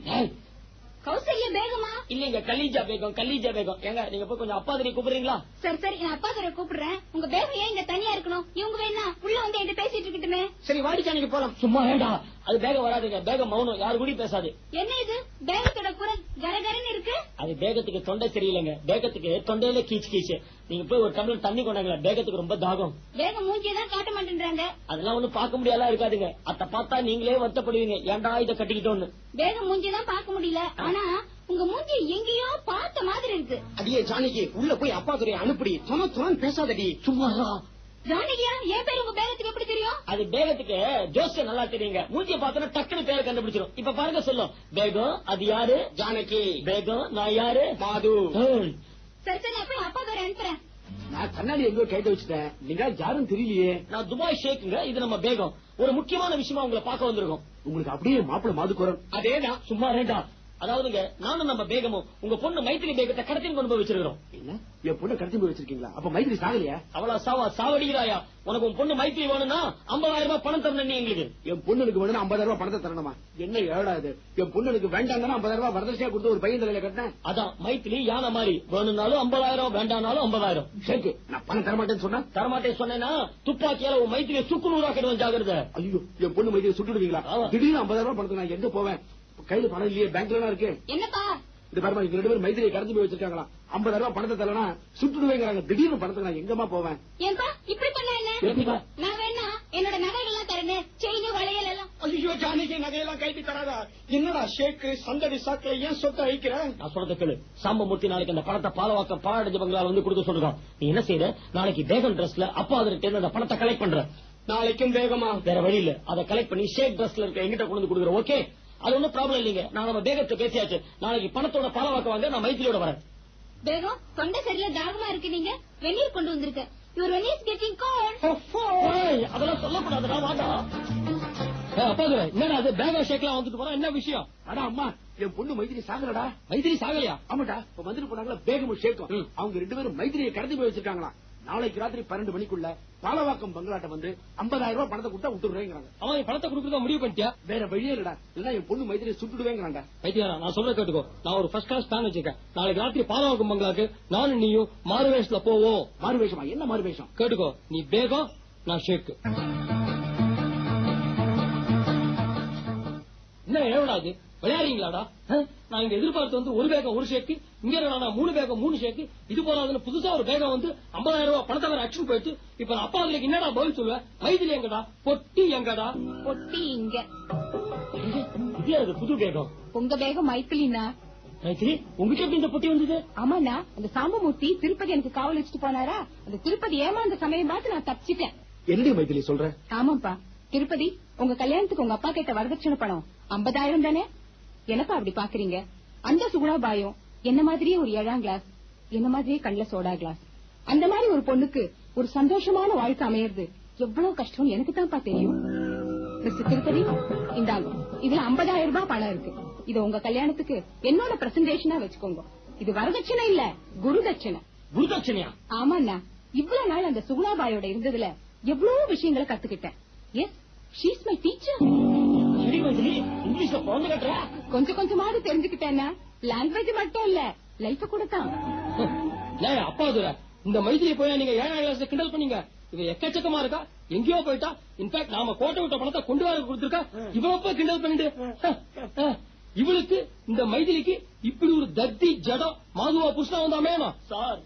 கௌசல்யா பேகமா? இல்லங்க கலீஜா பேகம். கலீஜா பேகம். ஏங்க நீங்க போய் கொஞ்சம் அப்பாதிரி கூப்பிடுறீங்களா? சரி சரி நான் அப்பா தர கூப்பிடுறேன். உங்க பேகம் ஏன் இங்க தனியா இருக்கணும்? இவங்க வேணா உள்ள வந்து என்கிட்ட பேசிட்டு இருக்கட்டுமே. சரி வாடி ஜானகி போலாம். சும்மா வேண்டா, அது பேகம் வராதுங்க. பேகம் மௌனம், யாரு கூட பேசாது. என்ன இது பேகத்தோட குரல் கரகரன்னு இருக்கு? அது பேகத்துக்கு தொண்டை சரியில்லைங்க. பேகத்துக்கு தொண்டையில கீச்சு கீச்சு. நீங்க போய் ஒரு டம்ளர் தண்ணி கொண்டாங்களா, பேகத்துக்கு ரொம்ப தாகம். பேகம் மூஞ்சியதான் காட்ட மாட்டேன்றாங்க. அதெல்லாம் ஒண்ணு பார்க்க முடியாதா இருக்காதுங்க. அத பார்த்தா நீங்களே வருத்தப்படுவீங்க, ஏன்டா இதை கட்டிக்கிட்டோன்னு. பேகம் மூஞ்சியதான் பார்க்க முடியல, ஆனா உங்க மூஞ்சி எங்கேயோ பார்த்த மாதிரி இருக்கு. அடியே ஜானகி உள்ள போய் அப்பா துறையை அனுப்பி துணை பேசாதடி. சும்மா ஜானகியா என் பேர் உங்க பேகத்துக்கு எப்படி தெரியும்? அது பேகத்துக்கு ஜோசிய நல்லா தெரியுங்க. மூஞ்சிய பார்த்தோன்னா டக்குனு பேரை கண்டுபிடிச்சிடும். இப்ப பாருங்க சொல்லும். பேகம் அது யாரு? ஜானகி. பேகம் நான் யாரு? மாது. ஏய், சரி சரி நான் போய் அப்பா துறை அனுப்புறேன். நான் கண்ணாடி எங்கோ கேட்டு வச்சுட்டேன், நீங்க யாரும் தெரியலையே. நான் துபாய் ஷேக்குங்க, இது நம்ம பேகம். ஒரு முக்கியமான விஷயமா உங்களை பார்க்க வந்திருக்கோம். உங்களுக்கு அப்படியே மாப்பிள மாது குரல். அதேதான். சும்மா ரேண்டா. அதாவதுங்க நானும் நம்ம பேகமும் உங்க பொண்ணு மைத்திரி பேகத்தை கடத்தின்னு கொண்டு போய் வச்சிருக்கிறோம். என்ன என் பொண்ணு கடத்தி போய் வச்சிருக்கீங்களா? அப்ப மைத்திரி சாகலையா? அவளா சாவடிக்கிறாயா? உனக்கு உன் பொண்ணு மைத்திரி வேணும்னா 50,000 ரூபாய் பணம் தரணும். நீ எங்களுக்கு என் பொண்ணுக்கு வேணும் 50,000 ரூபாய் பணத்தை தரணுமா? என்ன ஏடாது? என் பொண்ணுக்கு வேண்டாம் 50,000 ரூபாய் வரதட்சணையா கொடுத்து ஒரு பையன் தலையில கட்டினேன். அதான் மைத்திரி யானை மாதிரி. வேணும்னாலும் 50,000, வேண்டாம்னாலும் 50,000. சரி நான் பணம் தரமாட்டேன்னு சொன்னா? தரமாட்டேன் சொன்னேன்னா துப்பாக்கியால உன் மைத்திரியை சுக்கு நூறாக்கிடுவேன், ஜாகிரதை. ஐயோ என் பொண்ணு மைத்திரி சுட்டுடுவீங்களா? திடீர்னு 50,000 ரூபாய் பணத்தை நான் எங்க போவேன்? கையில பணம் இல்லையே, பேங்க்ல தான் இருக்கு. என்னப்பா இந்த பாருமா இங்க 2 பேரும் மைத்திரியை கடத்தி போய் வச்சிருக்காங்களா? 50,000 ரூபாய் பணத்தை தரலனா சுட்டுடுவேங்கிறாங்க. திடீர்னு பணத்தை நான் எங்கம்மா போவேன்? ஏன்பா இப்படி பண்ண என்ன? எப்படிப்பா? நான் வேணா என்னோட நகைகள் எல்லாம் தரேன், செயின் வளையல் எல்லாம். ஐயோ ஜானகி நகையெல்லாம் கைட்டி தராதா? என்னடா ஷேக்கு சந்தடி சாக்குல ஏன் சொத்தை அழிக்கிறேன்? நான் சொல்றத கேளு. சாம்பமூர்த்தி நாளைக்கு அந்த பணத்தை பாலவாக்கம் பாலடைஞ்ச பங்களால வந்து கொடுக்க சொல்றான். நீ என்ன செய்யற? நாளைக்கு பேகம் ட்ரெஸ்ல அப்பா அதற்கு அந்த பணத்தை கலெக்ட் பண்ற. நாளைக்கும் வேகமா? வேற வழி இல்ல. அதை கலெக்ட் பண்ணி ஷேக் ட்ரெஸ்ல இருக்க எங்கிட்ட கொண்டு வந்து கொடுக்குறோம். ஓகே, அது ஒன்னும் ப்ராப்ளம் இல்லைங்க. நான் நம்ம பேகத்தை பேசியாச்சு. நாளைக்கு பணத்தோட பாலவாக்கம் வாங்க, நான் மைத்திரியோட வரேன். பேகம் தொண்டை சரியில்லை, தாகமா இருக்கு. நீங்க வெந்நீர் கொண்டு வந்திருக்க. யுவர் வெந்நீர் இஸ் கெட்டிங் கோல்ட். ஏய், அதெல்லாம் சொல்லக்கூடாதுடா, வாடா. அப்பா என்னடா அது பேகம் ஷேக்லாம் வந்துட்டு போறோம், என்ன விஷயம்? அடா அம்மா என் பொண்ணு மைத்திரி சாகலடா. மைத்திரி சாகலையா? ஆமாடா, இப்ப வந்துட்டு போனாங்களா பேகமும் ஷேக்கும். அவங்க 2 பேரும் மைத்திரியை கடத்தி போய் வச்சிருக்காங்களா? நாளைக்கு ராத்திரி 12 மணிக்குள்ள பாலவாக்கம் பங்களாட்ட வந்து 50,000 ரூபாய் பணத்தை கொடுத்தா விட்டுருவேங்கிறாங்க. அவன் பணத்தை கொடுக்கறதா முடிவு பண்ணிட்டியா? வேற வழியே இல்லடா, இல்ல என் பொண்ணு மைத்திரியை சுட்டுடுவேங்கிறாங்க. வைத்தியாரா, நான் சொல்ற கேட்டுக்கோ. நான் ஒரு ஃபர்ஸ்ட் கிளாஸ் பிளான் வச்சிருக்கேன். நாளைக்கு ராத்திரி பாலவாக்கம் பங்களாக்கு நானும் நீயும் மாறு வேஷத்துல போவோம். மாறு வேஷமா? என்ன மாறு வேஷம்? கேட்டுக்கோ. நீ பேகம், நான் ஷேக்கு. என்ன ஏவடாது விளையாடுறீங்களாடா? நான் இங்க எதிர்பார்த்து வந்து ஒரு பேகம் ஒரு ஷேக்கு, இங்க 3 பேகம் 3 ஷேக்கு. இது போறாதுன்னு புதுசா ஒரு பேகம் வந்து 50,000 ரூபாய் பணத்தை வேற அக்ஷன் போயிட்டு இப்ப நான் அப்பா அதுல என்னடா பதில் சொல்லுவேன்? மைதிலி எங்கடா? பொட்டி எங்கடா? பொட்டி இங்க. இது புது பேகம். உங்க பேகம் மைத்திலினா? மைதிலி உங்ககிட்ட எப்படி இந்த பொட்டி வந்தது? ஆமாண்ணா, அந்த சாம்பமூர்த்தி திருப்பதி எனக்கு காவல் வச்சுட்டு போனாரா, அந்த திருப்பதி ஏமாந்த சமயம் பார்த்து நான் தப்பிச்சிட்டேன். என்ன மைதிலி சொல்ற? ஆமாப்பா, திருப்பதி உங்க கல்யாணத்துக்கு உங்க அப்பா கேட்ட வரதட்சணை பணம் 50,000 தானே? எனப்பா அப்படி பாக்குறீங்க? அந்த சுகுணா பாயும் என்ன மாதிரியே ஒரு 7ஆம் கிளாஸ், என்ன மாதிரியே கண்ணுல சோடா கிளாஸ். அந்த மாதிரி ஒரு பொண்ணுக்கு ஒரு சந்தோஷமான வாழ்க்கை அமையறது எவ்வளவு கஷ்டம் எனக்கு தான்ப்பா தெரியும். மிஸ்டர் திருப்பதி, இந்தாங்க, இதுல 50,000 ரூபாய் பணம் இருக்கு. இது உங்க கல்யாணத்துக்கு என்னோட பிரசன்டேஷனா வச்சுக்கோங்க. இது வரதட்சணை இல்ல, குருதட்சணை. குருதட்சணையா? ஆமாண்ணா, இவ்வளவு நாள் அந்த சுகுணாபாயோட இருந்ததுல எவ்வளவு விஷயங்களை கத்துக்கிட்டேன். Yes, she is my teacher. இங்கிலீஷ்ல குழந்தை கட்டுற? கொஞ்சம் கொஞ்சமாவது தெரிஞ்சுக்கிட்டேன்னா, லாங்குவேஜ் மட்டும் இல்ல, லைஃப் கூட தான். அப்பா இந்த மைதிலி போய் நீங்க 7ஆம் கிளாஸ்ல கிண்டல் பண்ணீங்க. இவ எக்கச்சக்கமா இருக்கா, எங்கேயோ போயிட்டா. இன்ஃபேக்ட் நாம கோட்டை விட்ட பணத்தை கொண்டு வர கொடுத்துருக்கா. இவ்வளவு கிண்டல் பண்ணிட்டு இவளுக்கு இந்த மைதிலிக்கு இப்படி ஒரு தத்தி ஜடம் மாதுவா புஷ்ணா வந்தாமே சார்.